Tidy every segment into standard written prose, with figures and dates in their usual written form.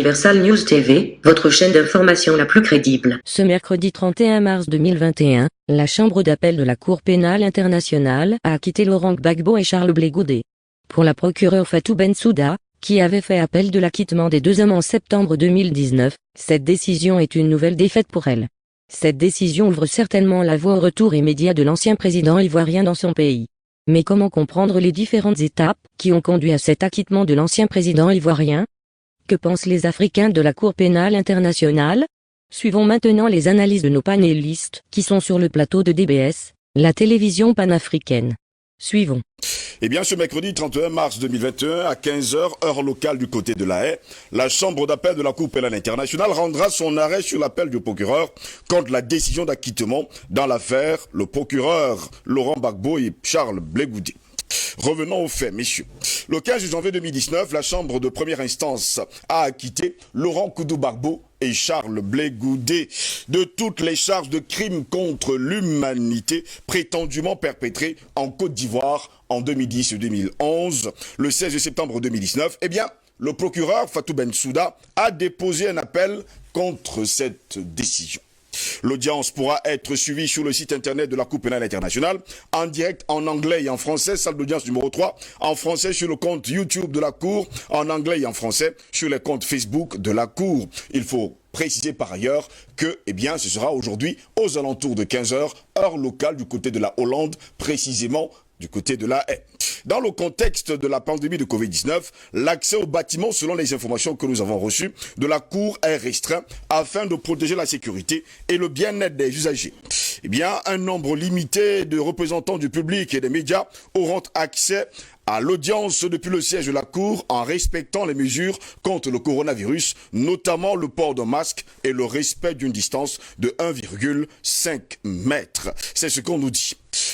Universal News TV, votre chaîne d'information la plus crédible. Ce mercredi 31 mars 2021, la Chambre d'appel de la Cour pénale internationale a acquitté Laurent Gbagbo et Charles Blé Goudé. Pour la procureure Fatou Bensouda, qui avait fait appel de l'acquittement des deux hommes en septembre 2019, cette décision est une nouvelle défaite pour elle. Cette décision ouvre certainement la voie au retour immédiat de l'ancien président ivoirien dans son pays. Mais comment comprendre les différentes étapes qui ont conduit à cet acquittement de l'ancien président ivoirien? Que pensent les Africains de la Cour pénale internationale? Suivons maintenant les analyses de nos panélistes qui sont sur le plateau de DBS, la télévision panafricaine. Suivons. Eh bien, ce mercredi 31 mars 2021, à 15 h, heure locale du côté de La Haye, la Chambre d'appel de la Cour pénale internationale rendra son arrêt sur l'appel du procureur contre la décision d'acquittement dans l'affaire le procureur Laurent Gbagbo et Charles Blé Goudé. Revenons aux faits, messieurs. Le 15 janvier 2019, la Chambre de première instance a acquitté Laurent Gbagbo et Charles Blé Goudé de toutes les charges de crimes contre l'humanité prétendument perpétrés en Côte d'Ivoire en 2010 et 2011. Le 16 septembre 2019, eh bien, le procureur Fatou Bensouda a déposé un appel contre cette décision. L'audience pourra être suivie sur le site internet de la Cour pénale internationale, en direct en anglais et en français, salle d'audience numéro 3, en français sur le compte YouTube de la Cour, en anglais et en français sur les comptes Facebook de la Cour. Il faut préciser par ailleurs que, eh bien, ce sera aujourd'hui aux alentours de 15 h, heure locale du côté de la Hollande, précisément du côté de La Haye. Dans le contexte de la pandémie de Covid-19, l'accès aux bâtiments, selon les informations que nous avons reçues de la Cour, est restreint afin de protéger la sécurité et le bien-être des usagers. Eh bien, un nombre limité de représentants du public et des médias auront accès à l'audience depuis le siège de la Cour en respectant les mesures contre le coronavirus, notamment le port d'un masque et le respect d'une distance de 1,5 mètre. C'est ce qu'on nous dit.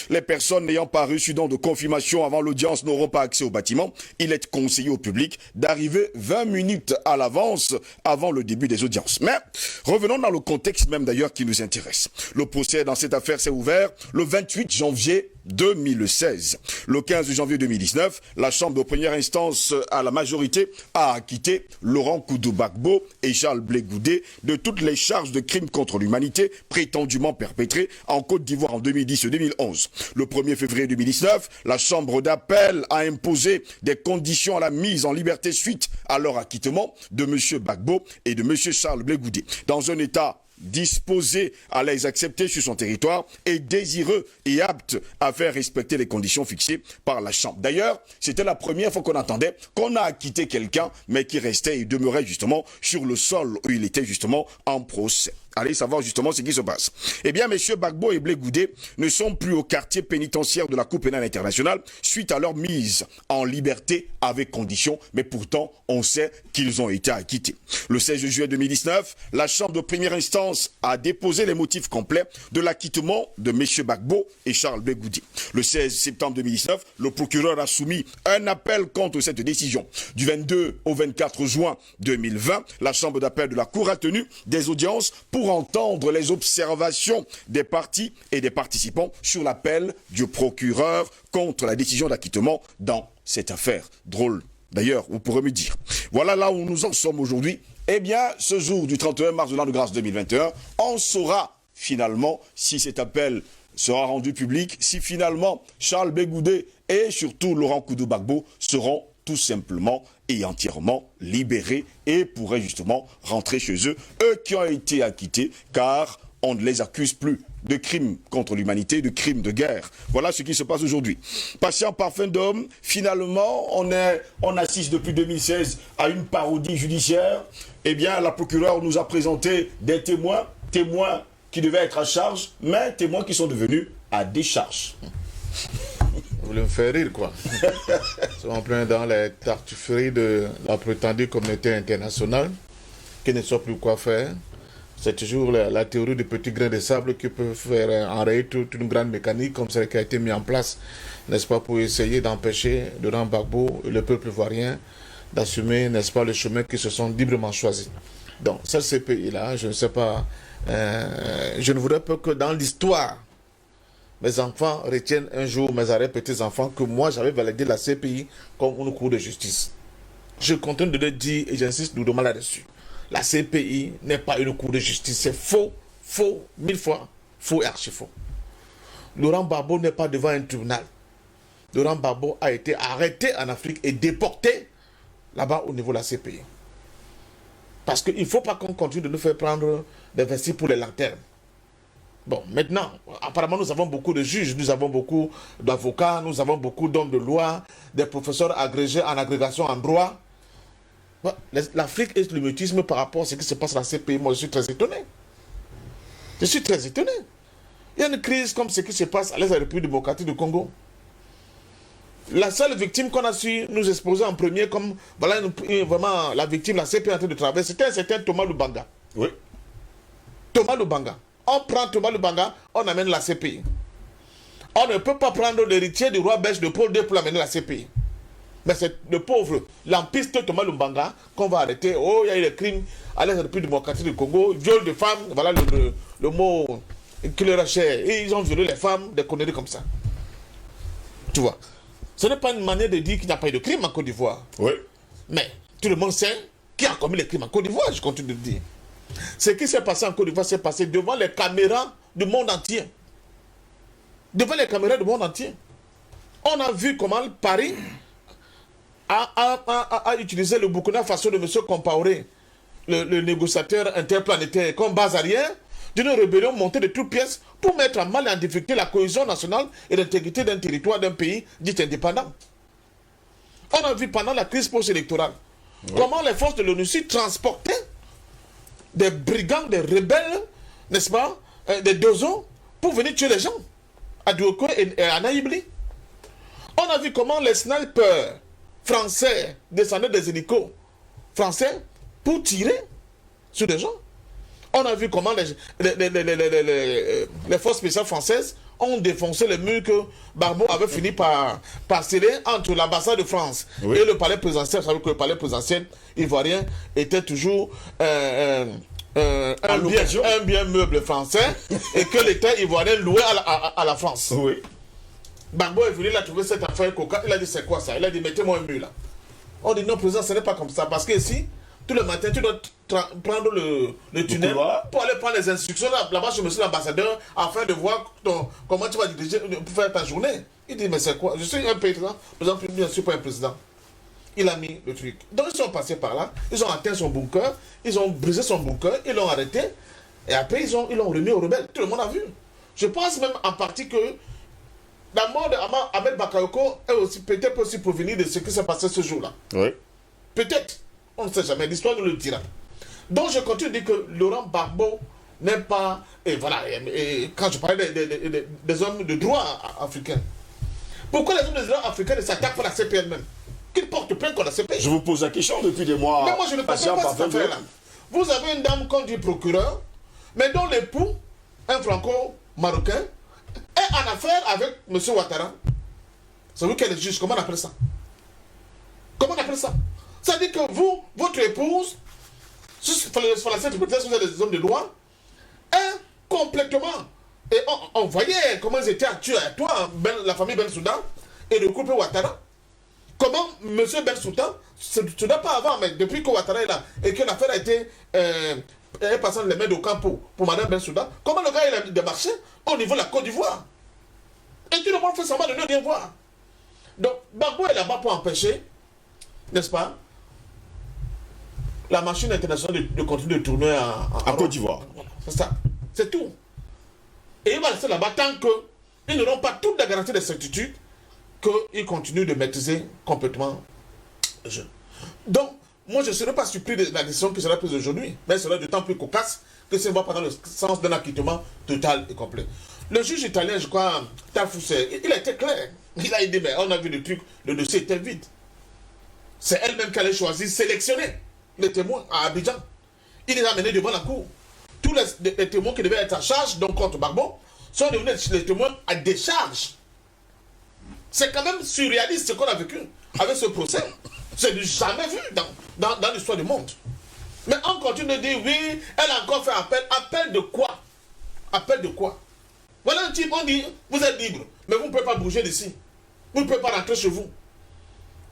Les personnes n'ayant pas reçu de confirmation avant l'audience n'auront pas accès au bâtiment. Il est conseillé au public d'arriver 20 minutes à l'avance avant le début des audiences. Mais revenons dans le contexte même d'ailleurs qui nous intéresse. Le procès dans cette affaire s'est ouvert le 28 janvier 2016. Le 15 janvier 2019, la Chambre de première instance à la majorité a acquitté Laurent Gbagbo et Charles Blé Goudé de toutes les charges de crimes contre l'humanité prétendument perpétrés en Côte d'Ivoire en 2010 et 2011. Le 1er février 2019, la Chambre d'appel a imposé des conditions à la mise en liberté suite à leur acquittement de M. Gbagbo et de M. Charles Blé Goudé. Dans un état disposé à les accepter sur son territoire et désireux et apte à faire respecter les conditions fixées par la Chambre. D'ailleurs, c'était la première fois qu'on entendait qu'on a acquitté quelqu'un, mais qui restait et demeurait justement sur le sol où il était justement en procès. Allez savoir justement ce qui se passe. Eh bien, messieurs Gbagbo et Blé Goudé ne sont plus au quartier pénitentiaire de la Cour pénale internationale suite à leur mise en liberté avec conditions, mais pourtant, on sait qu'ils ont été acquittés. Le 16 juillet 2019, la Chambre de première instance a déposé les motifs complets de l'acquittement de messieurs Gbagbo et Charles Blé Goudé. Le 16 septembre 2019, le procureur a soumis un appel contre cette décision. Du 22 au 24 juin 2020, la Chambre d'appel de la Cour a tenu des audiences pour entendre les observations des parties et des participants sur l'appel du procureur contre la décision d'acquittement dans cette affaire. Drôle, d'ailleurs, vous pourrez me dire. Voilà là où nous en sommes aujourd'hui. Eh bien, ce jour du 31 mars de l'an de grâce 2021, on saura finalement si cet appel sera rendu public, si finalement Charles Blé Goudé et surtout Laurent Gbagbo seront tout simplement et entièrement libérés et pourraient justement rentrer chez eux, eux qui ont été acquittés, car on ne les accuse plus de crimes contre l'humanité, de crimes de guerre. Voilà ce qui se passe aujourd'hui. Patient parfum d'homme, finalement, on assiste depuis 2016 à une parodie judiciaire. Eh bien, la procureure nous a présenté des témoins qui devaient être à charge, mais témoins qui sont devenus à décharge. Vous voulez me faire rire, quoi. Nous sommes en plein dans les tartufferie de la prétendue communauté internationale, qui ne sait plus quoi faire. C'est toujours la théorie du petit grain de sable qui peut faire enrayer toute une grande mécanique comme celle qui a été mise en place, n'est-ce pas, pour essayer d'empêcher Laurent Gbagbo et le peuple ivoirien d'assumer, n'est-ce pas, le chemin qu'ils se sont librement choisis. Donc, ces pays-là, je ne sais pas, je ne voudrais pas que dans l'histoire, mes enfants retiennent un jour, mes arrière-petits-enfants, que moi j'avais validé la CPI comme une cour de justice. Je continue de le dire et j'insiste lourdement là-dessus. la CPI n'est pas une cour de justice. C'est faux, faux, 1000 fois, faux et archi faux. Laurent Gbagbo n'est pas devant un tribunal. Laurent Gbagbo a été arrêté en Afrique et déporté là-bas au niveau de la CPI. Parce qu'il ne faut pas qu'on continue de nous faire prendre des vestiges pour les lanternes. Bon, maintenant, apparemment, nous avons beaucoup de juges, nous avons beaucoup d'avocats, nous avons beaucoup d'hommes de loi, des professeurs agrégés en agrégation en droit. Bon, l'Afrique est le mutisme par rapport à ce qui se passe dans ces pays. Moi, je suis très étonné. Je suis très étonné. Il y a une crise comme ce qui se passe à l'Est de la République démocratique du Congo. La seule victime qu'on a su nous exposer en premier comme voilà vraiment la victime, la CPI en train de travailler, c'était un certain Thomas Lubanga. Oui. Thomas Lubanga. On prend Thomas Lubanga, on amène la CPI. On ne peut pas prendre l'héritier du roi belge de Paul II pour l'amener à la CPI. Mais c'est le pauvre, lampiste Thomas Lubanga qu'on va arrêter. Oh, il y a eu des crimes à l'Est de la République démocratique du Congo, viol de femmes, voilà le mot qui leur est cher. Et ils ont violé les femmes, des conneries comme ça. Tu vois. Ce n'est pas une manière de dire qu'il n'y a pas eu de crime en Côte d'Ivoire. Oui. Mais tout le monde sait qui a commis les crimes en Côte d'Ivoire, je continue de le dire. Ce qui s'est passé en Côte d'Ivoire s'est passé devant les caméras du monde entier. Devant les caméras du monde entier. On a vu comment Paris a utilisé le Burkina Faso de M. Compaoré, le négociateur interplanétaire, comme base arrière d'une rébellion montée de toutes pièces pour mettre en mal et en difficulté la cohésion nationale et l'intégrité d'un territoire, d'un pays dit indépendant. On a vu pendant la crise post-électorale comment les forces de l'ONU transportaient des brigands, des rebelles, n'est-ce pas, des dozons, pour venir tuer les gens à Douoko et à Naïbli. On a vu comment les snipers français descendaient des hélicos français pour tirer sur des gens. On a vu comment les forces spéciales françaises ont défoncé les murs que Gbagbo avait fini par sceller entre l'ambassade de France et le palais présidentiel. Vous savez que le palais présidentiel ivoirien était toujours un bien meuble français et que l'État ivoirien louait à la France. Oui. Gbagbo est venu, il a trouvé cette affaire coca, il a dit c'est quoi ça? Il a dit mettez-moi un mur là. On dit non président, ce n'est pas comme ça parce que ici, tout le matin, tu dois prendre le tunnel pour aller prendre les instructions là-bas chez monsieur l'ambassadeur afin de voir comment tu vas diriger pour faire ta journée. Il dit mais c'est quoi? Je suis un président, je ne suis pas un président. Il a mis le truc. Donc ils sont passés par là, ils ont atteint son bunker, ils ont brisé son bunker, ils l'ont arrêté et après ils l'ont remis aux rebelles. Tout le monde a vu. Je pense même en partie que la mort d'Ahmed Bakayoko est aussi peut-être aussi provenir de ce qui s'est passé ce jour-là. Oui. Peut-être. On ne sait jamais. L'histoire nous le dira. Donc je continue de dire que Laurent Gbagbo n'est pas... Et voilà. Et quand je parlais des hommes de droit africains. Pourquoi les hommes de droit africains ne s'attaquent pas à la CPI même? Qu'ils portent plainte contre la CPI. Je vous pose la question depuis des mois. Mais moi je ne comprends pas cette affaire-là. Vous avez une dame qu'on dit procureur, mais dont l'époux, un franco-marocain, est en affaire avec M. Ouattara. C'est vous qui êtes le juge. Comment on appelle ça? Comment on appelle ça? Ça dit que vous, votre épouse, sur la scène vous êtes des hommes de droit, est complètement. Et on voyait comment ils étaient actués à toi, la famille Ben Souda, et le couple Ouattara. Comment M. Ben Souda, ce n'est pas avant, mais depuis que Ouattara est là, et que l'affaire a été passée les mains de Campo pour Mme Ben Souda, comment le gars il a démarché au niveau de la Côte d'Ivoire? Et tout le monde fait semblant de ne rien voir. Donc, Gbagbo est là-bas pour empêcher, n'est-ce pas, la machine internationale de continuer de tourner en Côte d'Ivoire. C'est ça. C'est tout. Et il va rester là-bas tant qu'ils n'auront pas toute la garantie de certitude qu'ils continuent de maîtriser complètement le jeu. Donc, moi, je ne serais pas surpris de la décision qui sera prise aujourd'hui, mais elle sera d'autant plus cocasse que ça va pas dans le sens d'un acquittement total et complet. Le juge italien, je crois, Tarfusser, il a été clair. Il a dit, mais on a vu le truc, le dossier était vide. C'est elle-même qui allait choisir, sélectionner les témoins à Abidjan. Il les a amenés devant la cour. Tous les témoins qui devaient être en charge, donc contre Gbagbo, sont devenus les témoins à décharge. C'est quand même surréaliste ce qu'on a vécu avec ce procès. C'est du jamais vu dans l'histoire du monde. Mais on continue de dire, oui, elle a encore fait appel. Appel de quoi? Appel de quoi? Voilà un type, on dit, vous êtes libre, mais vous ne pouvez pas bouger d'ici. Vous ne pouvez pas rentrer chez vous.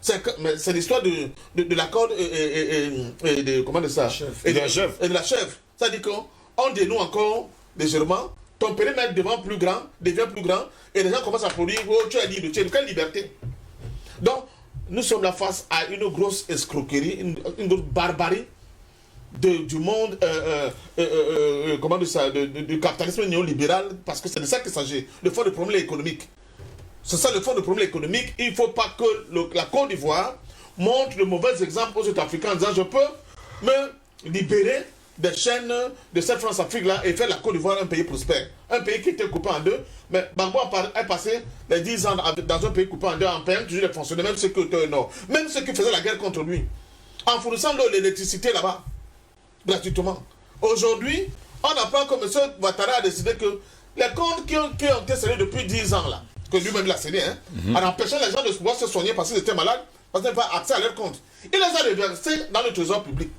C'est l'histoire de l'accord et de comment de ça et de la chèvre. Et de la chèvre. C'est-à-dire qu'on dénoue encore légèrement, ton périmètre devient plus grand, et les gens commencent à produire, oh, tu es libre, tu es quelle liberté? Donc, nous sommes là face à une grosse escroquerie, une grosse barbarie du monde, comment dire ça, du capitalisme néolibéral, parce que c'est de ça qu'il s'agit. Le fond du problème économique. C'est ça le fond du problème économique. Il ne faut pas que la Côte d'Ivoire montre de mauvais exemples aux Sud-Africains en disant je peux me libérer des chaînes de cette France-Afrique-là et faire la Côte d'Ivoire un pays prospère. Un pays qui était coupé en deux. Mais Gbagbo est passé les 10 ans dans un pays coupé en deux en payant toujours les fonctionnaires, même ceux qui étaient au nord. Même ceux qui faisaient la guerre contre lui. En fournissant de l'électricité là-bas. Gratuitement. Aujourd'hui, on apprend que M. Ouattara a décidé que les comptes qui ont été scellés depuis 10 ans là, que lui-même l'a scellé, en empêchant les gens de pouvoir se soigner parce qu'ils étaient malades, parce qu'ils n'avaient pas accès à leurs comptes. Il les a reversés dans le trésor public.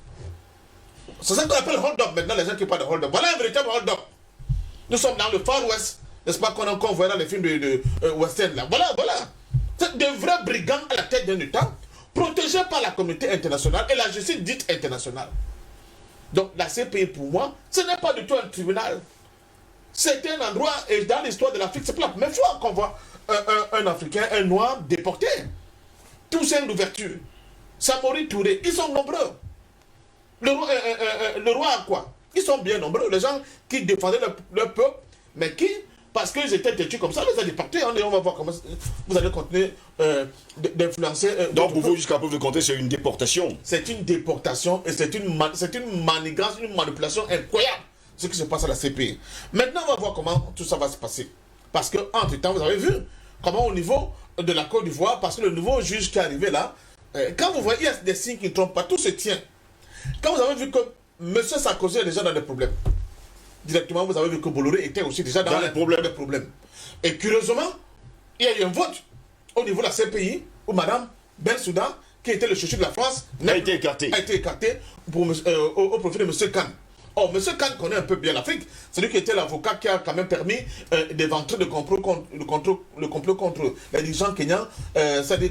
C'est ça qu'on appelle hold-up maintenant, les gens qui parlent de hold-up. Voilà un véritable hold-up. Nous sommes dans le Far West, n'est-ce pas, qu'on voit dans les films de western là. Voilà. C'est de vrais brigands à la tête d'un État, protégés par la communauté internationale et la justice dite internationale. Donc la CPI pour moi, ce n'est pas du tout un tribunal. C'est un endroit, et dans l'histoire de l'Afrique, c'est pas la première fois qu'on voit un Africain, un Noir déporté. Toussaint Louverture, Samori Touré, ils sont nombreux. Le roi a quoi? Ils sont bien nombreux, les gens qui défendaient leur peuple, mais qui, parce qu'ils étaient têtus comme ça, les a déportés. On va voir comment vous allez continuer d'influencer. Donc pour vous, jusqu'à preuve de compter, c'est une déportation. C'est une déportation et c'est une manigance, une manipulation incroyable, ce qui se passe à la CPI. Maintenant, on va voir comment tout ça va se passer. Parce que, entre-temps, vous avez vu comment au niveau de la Côte d'Ivoire, parce que le nouveau juge qui est arrivé là, quand vous voyez, il y a des signes qui ne trompent pas, tout se tient. Quand vous avez vu que M. Sarkozy est déjà dans des problèmes, directement, vous avez vu que Bolloré était aussi déjà dans les problèmes. Et curieusement, il y a eu un vote au niveau de la CPI où Mme Bensouda, qui était le chouchou de la France, a été écarté au profit de M. Khan. Or, M. Khan connaît un peu bien l'Afrique. C'est lui qui était l'avocat qui a quand même permis d'éventrer le complot contre les dirigeants kenyans, c'est-à-dire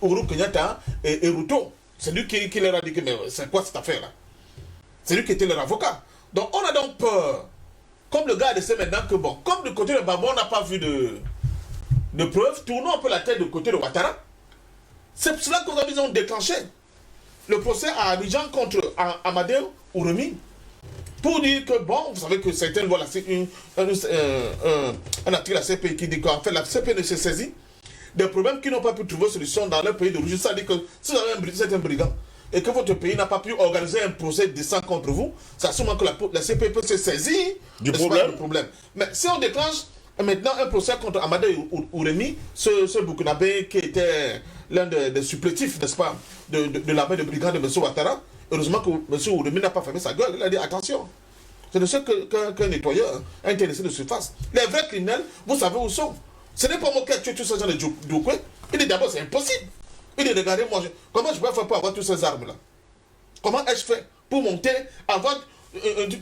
Uhuru Kenyatta et Ruto. C'est lui qui leur a dit que mais c'est quoi cette affaire-là? C'est lui qui était leur avocat. Donc on a donc peur, comme le gars a décidé maintenant que bon, comme du côté de Gbagbo on n'a pas vu de preuves, tournons un peu la tête du côté de Ouattara. C'est pour cela qu'aujourd'hui ils ont déclenché le procès à Abidjan contre Amadou Ouroumi pour dire que bon, vous savez que certaines voient un article de la CPI qui dit qu'en fait la CPI ne s'est saisie des problèmes qui n'ont pas pu trouver solution dans leur pays d'origine. Ça dit que si vous avez un brigand et que votre pays n'a pas pu organiser un procès décent contre vous, c'est sûrement que la CPI peut se saisir du problème. Mais si on déclenche maintenant un procès contre Amadou Ouroumi, ce Burkinabé qui était l'un des supplétifs, n'est-ce pas, de la main de brigand de M. Ouattara, heureusement que M. Ouroumi n'a pas fermé sa gueule. Il a dit attention, c'est de ce qu'un nettoyeur, un intéressé de surface. Les vrais criminels, vous savez où sont. Ce n'est pas moi qui ai tué tous ces gens de Djoukoué. Il dit d'abord c'est impossible. Il dit regardez moi, comment je peux faire pour avoir toutes ces armes là? Comment ai-je fait pour monter, avoir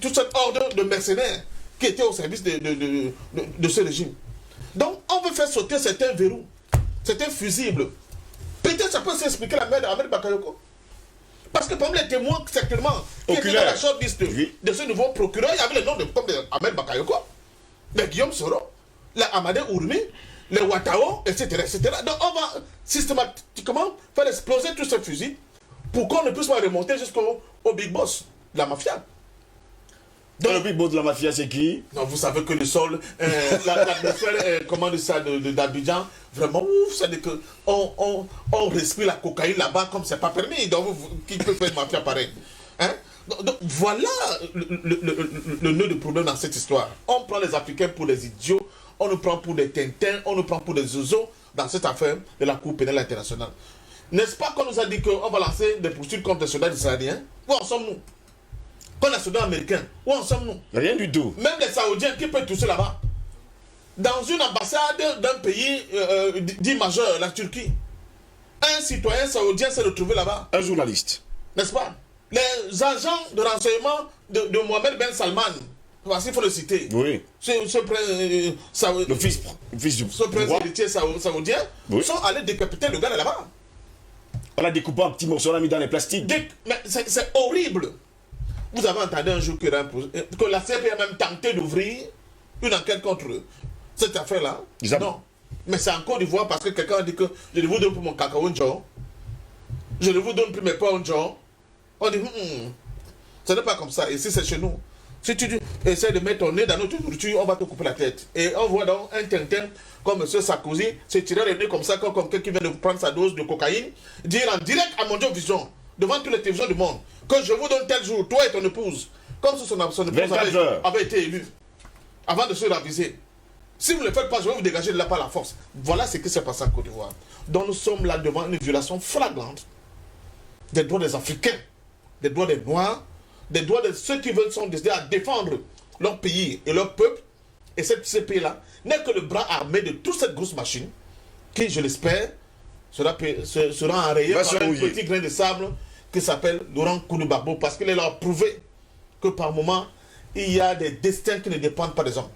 toute cette ordre de mercenaires qui étaient au service de ce régime? Donc on veut faire sauter certains verrous, certains fusibles. Peut-être ça peut s'expliquer la mère d'Ahmed Bakayoko. Parce que parmi les témoins certainement qui étaient dans la shortlist de ce nouveau procureur, il y avait le nom de Ahmed Bakayoko, le Guillaume Soro, le Amadou Ouroumi, le Ouattao, etc., etc. Donc on va systématiquement faire exploser tous ces fusils pour qu'on ne puisse pas remonter jusqu'au Big Boss de la mafia. Donc, le Big Boss de la mafia, c'est qui? Non, vous savez que le sol, l'atmosphère, comment dire ça, d'Abidjan, vraiment, ouf, c'est-à-dire qu'on respire la cocaïne là-bas comme c'est pas permis. Donc, qui peut faire une mafia pareille? Hein? Donc, voilà le nœud du problème dans cette histoire. On prend les Africains pour des idiots, on nous prend pour des tintins, on nous prend pour des zozos dans cette affaire de la Cour pénale internationale. N'est-ce pas qu'on nous a dit qu'on va lancer des poursuites contre les soldats israéliens? Où en sommes-nous? Contre les soldats américains, où en sommes-nous? Rien du tout. Même les Saoudiens qui peuvent toucher là-bas. Dans une ambassade d'un pays dit majeur, la Turquie, un citoyen saoudien s'est retrouvé là-bas. Un journaliste. N'est-ce pas? Les agents de renseignement de Mohamed Ben Salman, voici il faut le citer. Oui. Le fils du prince héritier saoudien, sont allés décapiter le gars là-bas. On l'a découpé en petits morceaux, on l'a mis dans les plastiques. Mais c'est horrible. Vous avez entendu un jour que la CP a même tenté d'ouvrir une enquête contre cette affaire-là? Non. Mais c'est en Côte d'Ivoire parce que quelqu'un a dit que je ne vous donne plus mon cacao un jour. Je ne vous donne plus mes pains un jour. On dit, ce n'est pas comme ça. Ici, c'est chez nous. Si tu essaies de mettre ton nez dans notre nourriture, on va te couper la tête. Et on voit donc un tintin comme M. Sarkozy se tirer le nez comme ça, comme quelqu'un qui vient de prendre sa dose de cocaïne, dire en direct à Mondial Vision, devant toutes les télévisions du monde, que je vous donne tel jour, toi et ton épouse, comme si son épouse avait été élue, avant de se raviser. Si vous ne le faites pas, je vais vous dégager de là par la force. Voilà ce qui s'est passé en Côte d'Ivoire. Donc nous sommes là devant une violation flagrante des droits des Africains, des droits des Noirs, des droits de ceux qui veulent sont décidés à défendre leur pays et leur peuple. Et ce pays-là n'est que le bras armé de toute cette grosse machine qui, je l'espère, sera enrayé par un petit grain de sable qui s'appelle Laurent Gbagbo, parce qu'il est là prouvé que par moment, il y a des destins qui ne dépendent pas des hommes.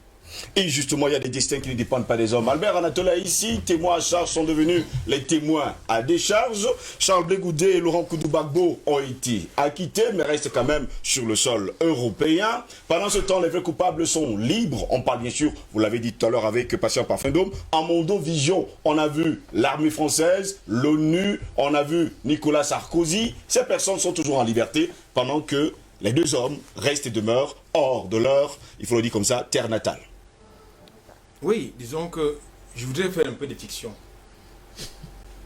Et justement, il y a des destins qui ne dépendent pas des hommes. Albert Anatola ici, témoins à charge sont devenus les témoins à décharge. Charles Blé Goudé et Laurent Gbagbo ont été acquittés, mais restent quand même sur le sol européen. Pendant ce temps, les vrais coupables sont libres. On parle bien sûr, vous l'avez dit tout à l'heure avec Patient Parfendome, en Mondo Vision, on a vu l'armée française, l'ONU, on a vu Nicolas Sarkozy. Ces personnes sont toujours en liberté pendant que les deux hommes restent et demeurent hors de leur, il faut le dire comme ça, terre natale. Oui, disons que je voudrais faire un peu de fiction.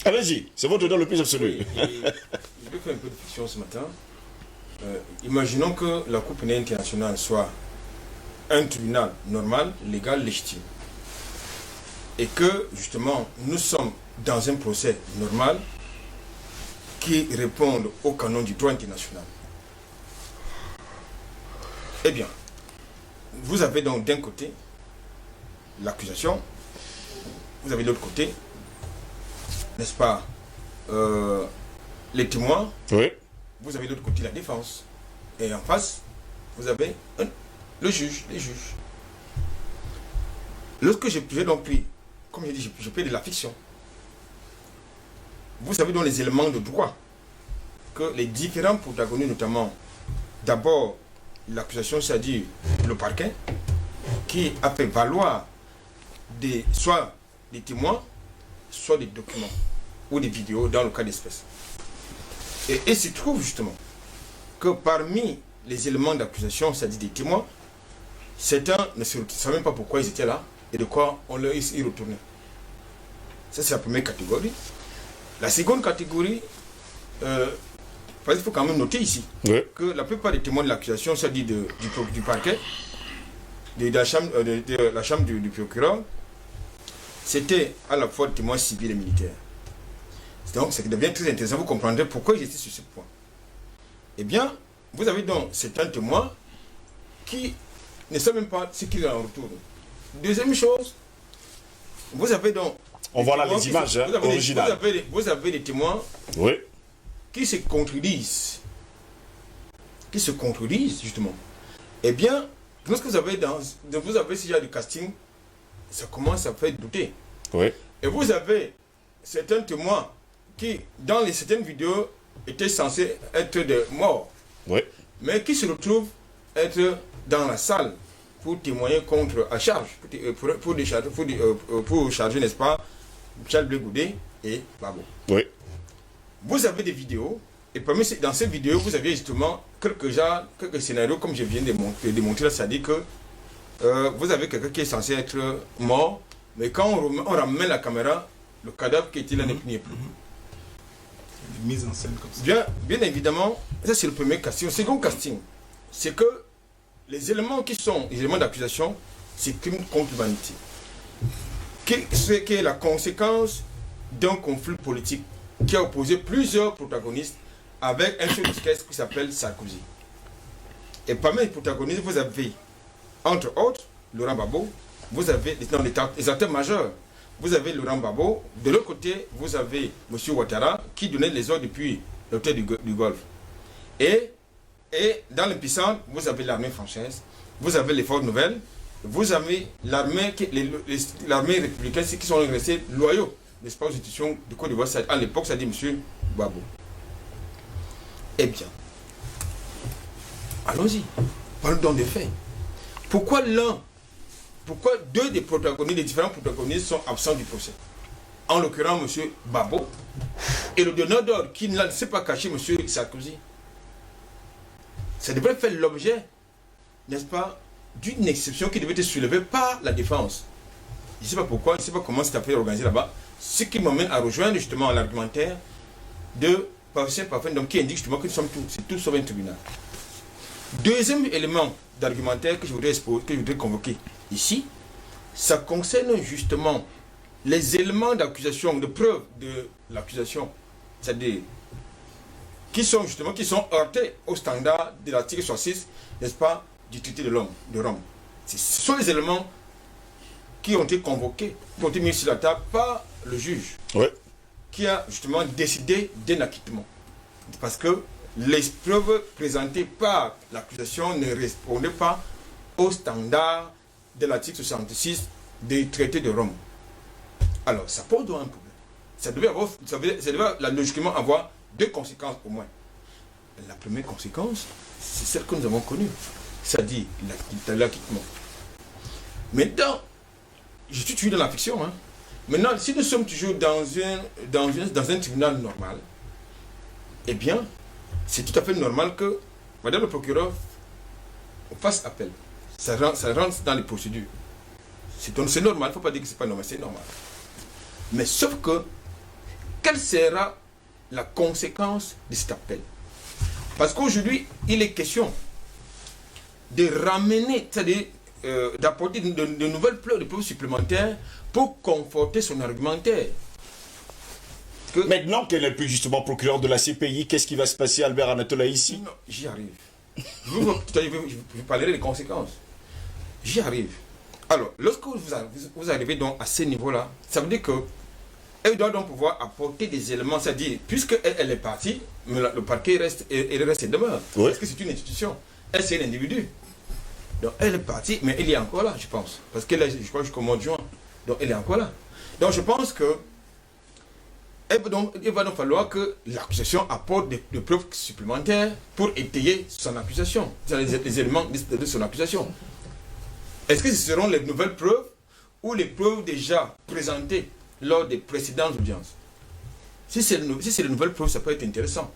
Allez-y, c'est votre don le plus absolu. Oui, je vais faire un peu de fiction ce matin. Imaginons que la Cour pénale internationale soit un tribunal normal, légal, légitime. Et que, justement, nous sommes dans un procès normal qui répond au canon du droit international. Eh bien, vous avez donc d'un côté l'accusation, vous avez de l'autre côté, n'est-ce pas, les témoins, oui. Vous avez de l'autre côté la défense, et en face, vous avez le juge, les juges. Lorsque j'ai donc pris, comme j'ai dit, je pris de la fiction, vous savez donc les éléments de droit, que les différents protagonistes, notamment, d'abord, l'accusation, c'est-à-dire le parquet, qui a fait valoir soit des témoins, soit des documents, ou des vidéos dans le cas d'espèce. Et il se trouve justement que parmi les éléments d'accusation, c'est-à-dire des témoins, certains ne savent même pas pourquoi ils étaient là et de quoi on leur y retournait. Ça, c'est la première catégorie. La seconde catégorie, il faut quand même noter ici que la plupart des témoins de l'accusation, c'est-à-dire du parquet, de la chambre du procureur, c'était à la fois des témoins civils et militaires. Donc, ça devient très intéressant. Vous comprendrez pourquoi j'étais sur ce point. Eh bien, vous avez donc certains témoins qui ne savent même pas ce qu'il y a en retour. Deuxième chose, vous avez donc... On voit là les images originales. Vous avez des témoins qui se contredisent. Justement. Eh bien, lorsque vous avez ce genre de casting, ça commence à faire douter. Oui. Et vous avez certains témoins qui, dans certaines vidéos, étaient censés être des morts. Oui. Mais qui se retrouvent être dans la salle pour témoigner contre à charge, pour charger, n'est-ce pas, Charles Blé Goudé et Gbagbo. Oui. Vous avez des vidéos, et dans ces vidéos, vous avez justement quelques scénarios, comme je viens de démontrer, c'est-à-dire que vous avez quelqu'un qui est censé être mort, mais quand on ramène la caméra, le cadavre qui était là n'est plus. Une mise en scène comme ça. Bien évidemment, ça c'est le premier casting. Le second casting, c'est que les éléments qui sont les éléments d'accusation, c'est crime contre l'humanité. Ce qui est la conséquence d'un conflit politique qui a opposé plusieurs protagonistes avec un chef d'orchestre qui s'appelle Sarkozy. Et parmi les protagonistes, vous avez, entre autres, Laurent Gbagbo, vous avez les acteurs majeurs. Vous avez Laurent Gbagbo, de l'autre côté, vous avez M. Ouattara qui donnait les ordres depuis l'hôtel du Golfe. Et dans le puissant, vous avez l'armée française, vous avez les forces nouvelles, vous avez l'armée républicaine qui sont restés loyaux, n'est-ce pas, aux institutions de Côte d'Ivoire. À l'époque, ça dit M. Gbagbo. Eh bien, allons-y. Parlons donc des faits. Pourquoi deux des protagonistes, des différents protagonistes sont absents du procès? En l'occurrence, M. Gbagbo et le donneur d'ordre qui ne s'est pas caché, M. Sarkozy. Ça devrait faire l'objet, n'est-ce pas, d'une exception qui devait être soulevée par la défense. Je ne sais pas pourquoi, je ne sais pas comment c'est appelé organisé là-bas, ce qui m'amène à rejoindre justement l'argumentaire de professeur Parfum, qui indique justement que nous sommes tous, c'est tout sauf un tribunal. Deuxième élément d'argumentaire que je voudrais exposer, que je voudrais convoquer ici, ça concerne justement les éléments d'accusation, de preuve de l'accusation, c'est-à-dire qui sont heurtés au standard de l'article 66, n'est-ce pas, du traité de Rome. Ce sont les éléments qui ont été convoqués, qui ont été mis sur la table par le juge, qui a justement décidé d'un acquittement. Parce que les preuves présentées par l'accusation ne répondaient pas au standard de l'article 66 du traité de Rome. Alors, ça pose donc un problème. Ça devait logiquement avoir deux conséquences au moins. La première conséquence, c'est celle que nous avons connue, c'est-à-dire l'acquittement. Maintenant, je suis toujours dans la fiction. Hein. Maintenant, si nous sommes toujours dans un tribunal normal, eh bien, c'est tout à fait normal que Madame le procureur fasse appel. Ça rentre dans les procédures. C'est normal, il ne faut pas dire que ce n'est pas normal, c'est normal. Mais sauf que, quelle sera la conséquence de cet appel? Parce qu'aujourd'hui, il est question de ramener, c'est-à-dire d'apporter de nouvelles preuves supplémentaires pour conforter son argumentaire. Maintenant qu'elle n'est plus justement procureur de la CPI, qu'est-ce qui va se passer, Albert Anatola, ici? Non, j'y arrive. Je parlerai des conséquences. J'y arrive. Alors, lorsque vous arrivez donc à ce niveau-là, ça veut dire que elle doit donc pouvoir apporter des éléments, c'est-à-dire, puisqu'elle est partie, le parquet reste et demeure. Oui. Parce que c'est une institution. Elle, c'est un individu. Donc, elle est partie, mais elle est encore là, je pense. Parce qu'elle est, je crois, jusqu'au mois de juin. Donc, elle est encore là. Donc, je pense que il va donc falloir que l'accusation apporte des preuves supplémentaires pour étayer son accusation, les éléments de son accusation. Est-ce que ce seront les nouvelles preuves ou les preuves déjà présentées lors des précédentes audiences? Si c'est les nouvelles preuves, ça peut être intéressant.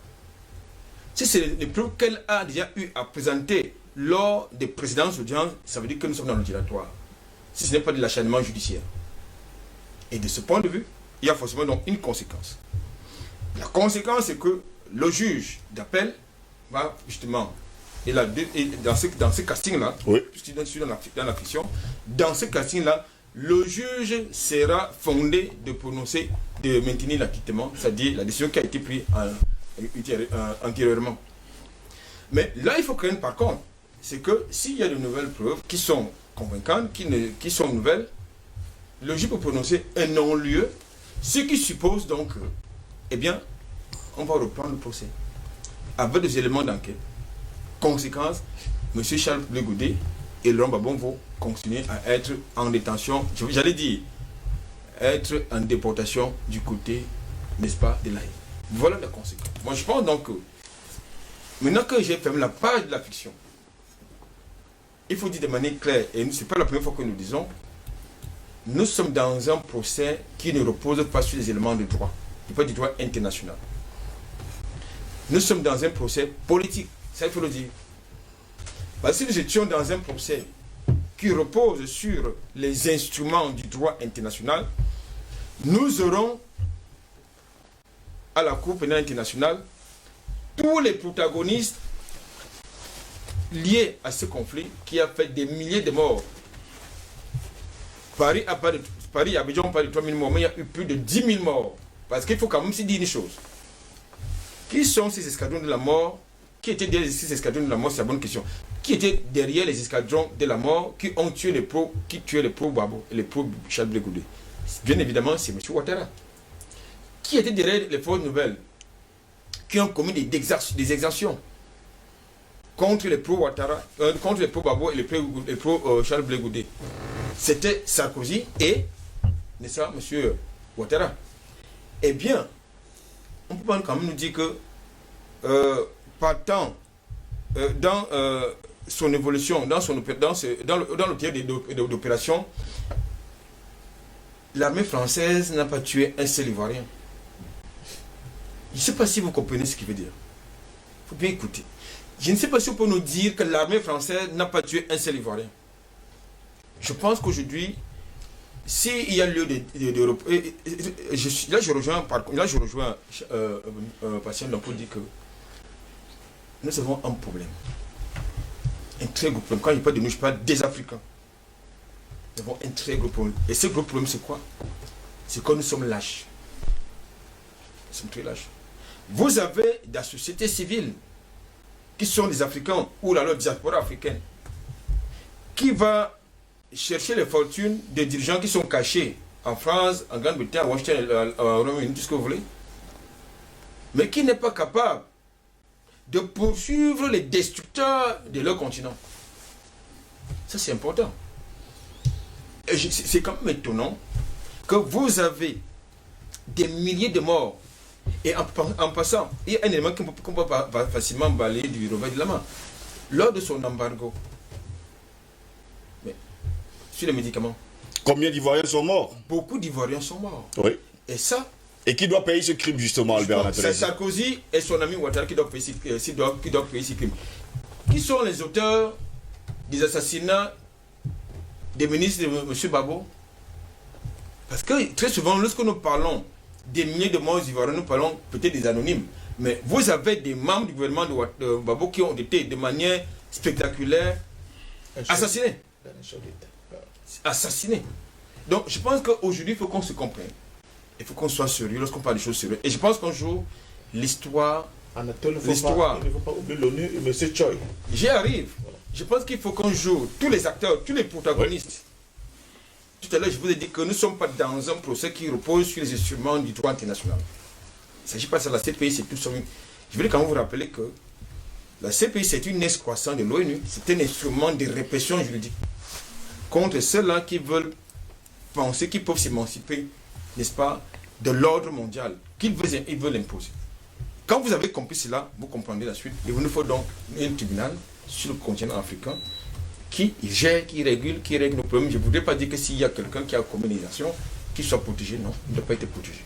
Si c'est les preuves qu'elle a déjà eu à présenter lors des précédentes audiences, ça veut dire que nous sommes dans le dilatoire. Si ce n'est pas de l'acharnement judiciaire. Et de ce point de vue, il y a forcément donc une conséquence. La conséquence, c'est que le juge d'appel va justement, dans ce casting-là, oui, puisque je suis dans la fiction, dans ce casting-là, le juge sera fondé de prononcer, de maintenir l'acquittement, c'est-à-dire la décision qui a été prise antérieurement. Mais là, il faut craindre par contre, c'est que s'il y a de nouvelles preuves qui sont convaincantes, qui sont nouvelles, le juge peut prononcer un non-lieu, ce qui suppose donc, eh bien, on va reprendre le procès avec des éléments d'enquête. Conséquence, M. Charles Blé Goudé et Laurent Gbagbo vont continuer à être en détention, j'allais dire, être en déportation du côté, n'est-ce pas, de l'AE. Voilà la conséquence. Moi, je pense donc que, maintenant que j'ai fermé la page de la fiction, il faut dire de manière claire, et ce n'est pas la première fois que nous disons, nous sommes dans un procès qui ne repose pas sur les éléments de droit, pas du droit international. Nous sommes dans un procès politique, ça il faut le dire. Parce que si nous étions dans un procès qui repose sur les instruments du droit international, nous aurons à la Cour pénale internationale tous les protagonistes liés à ce conflit qui a fait des milliers de morts. Paris, Abidjan, pas de 3 000 morts, mais il y a eu plus de 10 000 morts. Parce qu'il faut quand même se dire une chose. Qui sont ces escadrons de la mort? Qui étaient derrière ces escadrons de la mort? C'est la bonne question. Qui étaient derrière les escadrons de la mort qui ont tué les pro Gbagbo et les pro Charles Blé Goudé? Bien évidemment, c'est M. Ouattara. Qui étaient derrière les forces nouvelles qui ont commis des exactions contre les pro Ouattara, contre les pro Gbagbo et les pro Charles Blé Goudé? C'était Sarkozy et, n'est-ce pas, M. Ouattara. Eh bien, on peut quand même nous dire que partant dans son évolution, dans le pied d'opération, l'armée française n'a pas tué un seul Ivoirien. Je ne sais pas si vous comprenez ce qu'il veut dire. Il faut bien écouter. Je ne sais pas si on peut nous dire que l'armée française n'a pas tué un seul Ivoirien. Je pense qu'aujourd'hui, s'il y a lieu de là je rejoins patient pour dire que nous avons un problème. Un très gros problème. Quand je parle de nous, je parle des Africains. Nous avons un très gros problème. Et ce gros problème, c'est quoi? C'est que nous sommes lâches. Nous sommes très lâches. Vous avez des sociétés civiles qui sont des Africains ou la diaspora africaine qui va chercher les fortunes des dirigeants qui sont cachés en France, en Grande-Bretagne, à Washington, au Royaume-Uni, tout ce que vous voulez, mais qui n'est pas capable de poursuivre les destructeurs de leur continent. Ça, c'est important. Et c'est quand même étonnant que vous avez des milliers de morts. Et en passant, il y a un élément qu'on peut facilement balayer du revers de la main. Lors de son embargo, mais, sur les médicaments. Combien d'Ivoiriens sont morts? Beaucoup d'Ivoiriens sont morts. Oui. Et ça... Et qui doit payer ce crime, justement, Albert Anatoly? C'est Sarkozy et son ami Ouattara qui doivent payer ce crime. Qui sont les auteurs des assassinats des ministres de M. Gbagbo? Parce que très souvent, lorsque nous parlons des milliers de morts ivoiriens, nous parlons peut-être des anonymes. Mais vous avez des membres du gouvernement de Gbagbo qui ont été de manière spectaculaire assassinés. Assassinés. Donc je pense qu'aujourd'hui, il faut qu'on se comprenne. Il faut qu'on soit sérieux lorsqu'on parle des choses sérieuses. Et je pense qu'un jour, l'histoire... L'histoire... Il ne faut pas oublier l'ONU et M. Choi. J'y arrive. Voilà. Je pense qu'il faut qu'un jour, tous les acteurs, tous les protagonistes... Oui. Tout à l'heure, je vous ai dit que nous ne sommes pas dans un procès qui repose sur les instruments du droit international. Il ne s'agit pas de ça. La CPI, c'est tout ça. Je voulais quand même vous rappeler que la CPI, c'est une excroissance de l'ONU. C'est un instrument de répression juridique contre ceux-là qui veulent penser qu'ils peuvent s'émanciper, n'est-ce pas, de l'ordre mondial qu'ils veulent imposer. Quand vous avez compris cela, vous comprendrez la suite. Il nous faut donc un tribunal sur le continent africain qui gère, qui règle nos problèmes. Je ne voudrais pas dire que s'il y a quelqu'un qui a commis des actions, qu'il soit protégé. Non, il ne doit pas être protégé.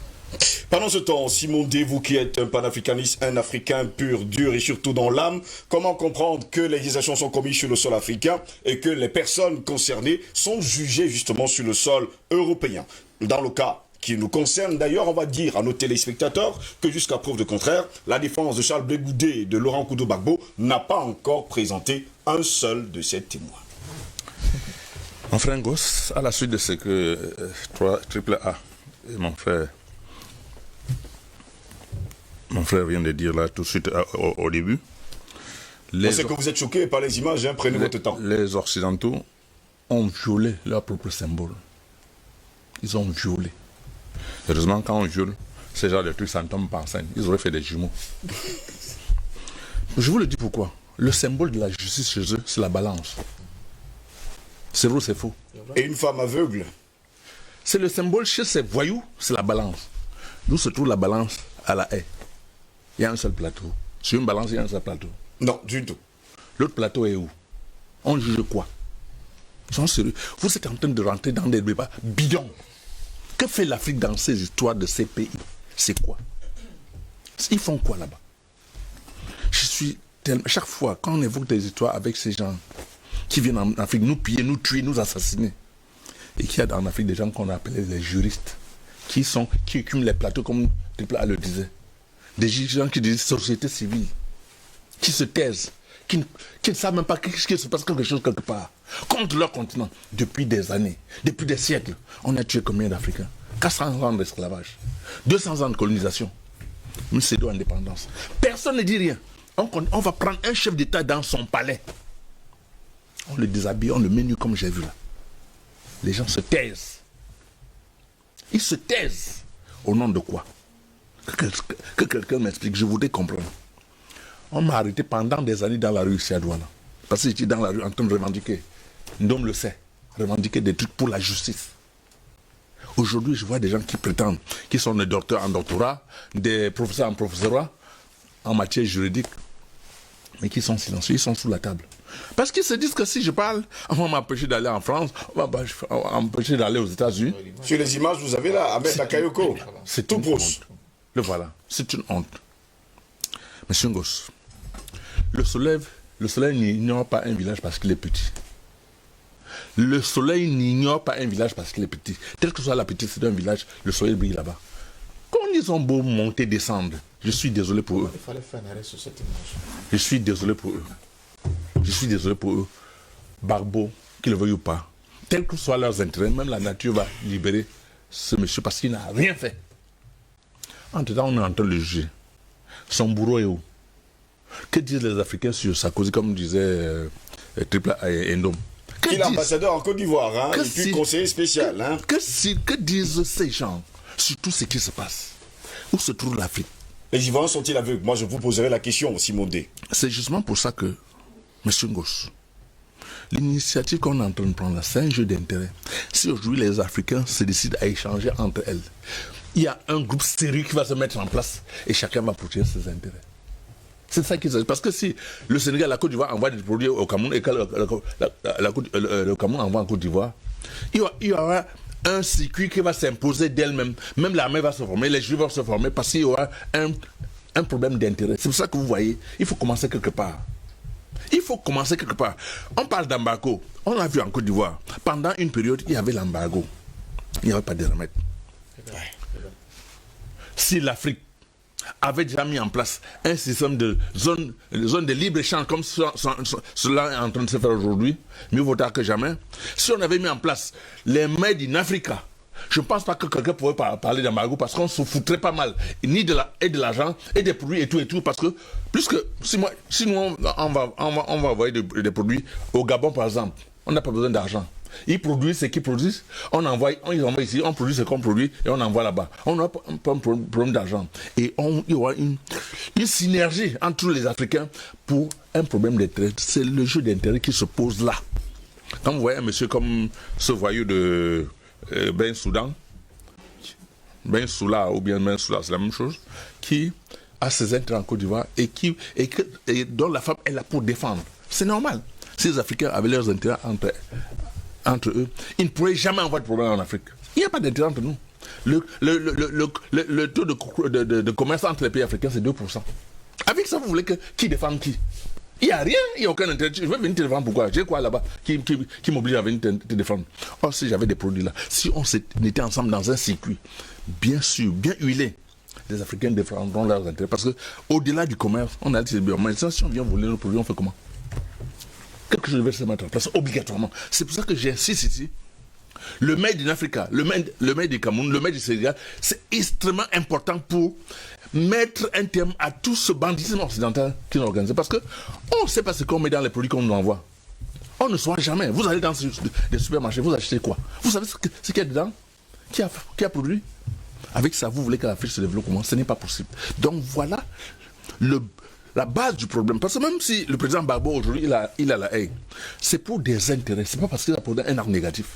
Pendant ce temps, Simon D, vous qui êtes un panafricaniste, un Africain pur, dur et surtout dans l'âme, comment comprendre que les actions sont commises sur le sol africain et que les personnes concernées sont jugées justement sur le sol européen? Dans le cas qui nous concerne d'ailleurs, on va dire à nos téléspectateurs que jusqu'à preuve de contraire, la défense de Charles Blé Goudé et de Laurent Gbagbo n'a pas encore présenté un seul de ces témoins. Mon frère Ngoz, à la suite de ce que AAA et mon frère vient de dire là tout de suite au début. On sait que vous êtes choqué par les images, hein, prenez votre temps. Les Occidentaux ont violé leur propre symbole. Ils ont violé. Heureusement, quand on viole, ces genre de trucs, ça ne tombe pas enceinte. Ils auraient fait des jumeaux. Je vous le dis pourquoi. Le symbole de la justice chez eux, c'est la balance. C'est vrai ou c'est faux? Et une femme aveugle? C'est le symbole chez ces voyous, c'est la balance. D'où se trouve la balance à La Haye? Il y a un seul plateau. Sur une balance, il y a un seul plateau. Non, du tout. L'autre plateau est où? On juge quoi? Ils sont sérieux. Vous êtes en train de rentrer dans des débats bidons. Que fait l'Afrique dans ces histoires de ces pays? C'est quoi? Ils font quoi là-bas? Chaque fois, quand on évoque des histoires avec ces gens qui viennent en Afrique nous piller, nous tuer, nous assassiner, et qu'il y a en Afrique des gens qu'on appelait les juristes, qui écument les plateaux comme AAA le disait. Des gens qui disent société civile, qui se taisent, qui ne savent même pas qu'il se passe quelque chose quelque part, contre leur continent, depuis des années, depuis des siècles. On a tué combien d'Africains? 400 ans d'esclavage, 200 ans de colonisation, une pseudo-indépendance. Personne ne dit rien. On va prendre un chef d'État dans son palais. On le déshabille, on le met nu comme j'ai vu là. Les gens se taisent. Ils se taisent. Au nom de quoi? Que quelqu'un m'explique, je voudrais comprendre. On m'a arrêté pendant des années dans la rue ici à Douala. Parce que j'étais dans la rue en train de revendiquer. Ndom le sait. Revendiquer des trucs pour la justice. Aujourd'hui, je vois des gens qui prétendent, qui sont des docteurs en doctorat, des professeurs en professorat, en matière juridique, mais qui sont silencieux, ils sont sous la table. Parce qu'ils se disent que si je parle, on va m'empêcher d'aller en France, on va m'empêcher d'aller aux États-Unis. Sur les images, vous avez là, Ahmed Bakayoko. C'est tout une brousse. honte. Le voilà, c'est une honte. Monsieur Ngos, le soleil n'ignore pas un village parce qu'il est petit. Le soleil n'ignore pas un village parce qu'il est petit. Tel que soit la petitesse d'un village, le soleil brille là-bas. Quand ils ont beau monter, descendre, je suis désolé pour eux. Il fallait faire un arrêt sur cette image. Je suis désolé pour eux. Je suis désolé pour eux. Gbagbo, qu'ils le veuillent ou pas, tel que soient leurs intérêts, même la nature va libérer ce monsieur parce qu'il n'a rien fait. Entre-temps, on est en train de le juger. Son bourreau est où? Que disent les Africains sur Sarkozy, comme disait Triple Endom? Il est ambassadeur en Côte d'Ivoire, hein, et puis si- conseiller spécial. Hein. Que disent ces gens sur tout ce qui se passe? Où se trouve l'Afrique? Les Ivoiriens sont-ils aveugles? Moi, je vous poserai la question, Simon D. C'est justement pour ça que, monsieur Ngos, l'initiative qu'on est en train de prendre là, c'est un jeu d'intérêt. Si aujourd'hui les Africains se décident à échanger entre elles, il y a un groupe sérieux qui va se mettre en place et chacun va protéger ses intérêts. C'est ça qui s'agit. Parce que si le Sénégal, la Côte d'Ivoire envoie des produits au Cameroun et que le Cameroun envoie en Côte d'Ivoire, il y aura un circuit qui va s'imposer d'elle-même. Même l'armée va se former, les juifs vont se former parce qu'il y aura un problème d'intérêt. C'est pour ça que vous voyez, il faut commencer quelque part. Il faut commencer quelque part. On parle d'embargo. On l'a vu en Côte d'Ivoire. Pendant une période, il y avait l'embargo. Il n'y avait pas de remède. Si l'Afrique avait déjà mis en place un système de zone de libre-échange comme cela est en train de se faire aujourd'hui, mieux vaut tard que jamais. Si on avait mis en place les Made in Africa, je ne pense pas que quelqu'un pourrait parler d'embargo parce qu'on se foutrait pas mal, ni de l'argent, et des produits et tout, parce que, puisque si nous on va envoyer des produits au Gabon par exemple, on n'a pas besoin d'argent. Ils produisent ce qu'ils produisent, ils envoient ici, on produit ce qu'on produit et on envoie là-bas. On n'a pas un problème d'argent. Et il y aura une synergie entre tous les Africains pour un problème d'intérêt. C'est le jeu d'intérêt qui se pose là. Quand vous voyez un monsieur comme ce voyou de Ben Soudan, Ben Soula ou bien Ben Soula, c'est la même chose, qui a ses intérêts en Côte d'Ivoire et dont la femme est là pour défendre. C'est normal. Si les Africains avaient leurs intérêts entre eux, ils ne pourraient jamais avoir de problème en Afrique. Il n'y a pas d'intérêt entre nous. Le taux de commerce entre les pays africains, c'est 2%. Avec ça, vous voulez qui défende qui? Il n'y a rien, il n'y a aucun intérêt. Je vais venir te défendre, pourquoi? J'ai quoi là-bas qui m'oblige à venir te défendre? Or, si j'avais des produits là, si on était ensemble dans un circuit, bien sûr, bien huilé, les Africains défendront leurs intérêts. Parce qu'au-delà du commerce, on a dit, mais si on vient voler nos produits, on fait comment? Quelque chose devait se mettre en place, obligatoirement. C'est pour ça que j'insiste ici. Le Made in Africa, le Made du Cameroun, le Made du Sénégal, c'est extrêmement important pour mettre un terme à tout ce bandisme occidental qui nous organise. Parce qu'on ne sait pas ce qu'on met dans les produits qu'on nous envoie. On ne saura jamais. Vous allez dans des supermarchés, vous achetez quoi? Vous savez ce qu'il y a dedans? Qui a produit? Avec ça, vous voulez que l'Afrique se développe comment? Ce n'est pas possible. Donc voilà la base du problème. Parce que même si le président Gbagbo aujourd'hui il a la haine, c'est pour des intérêts. C'est pas parce qu'il a posé un acte négatif.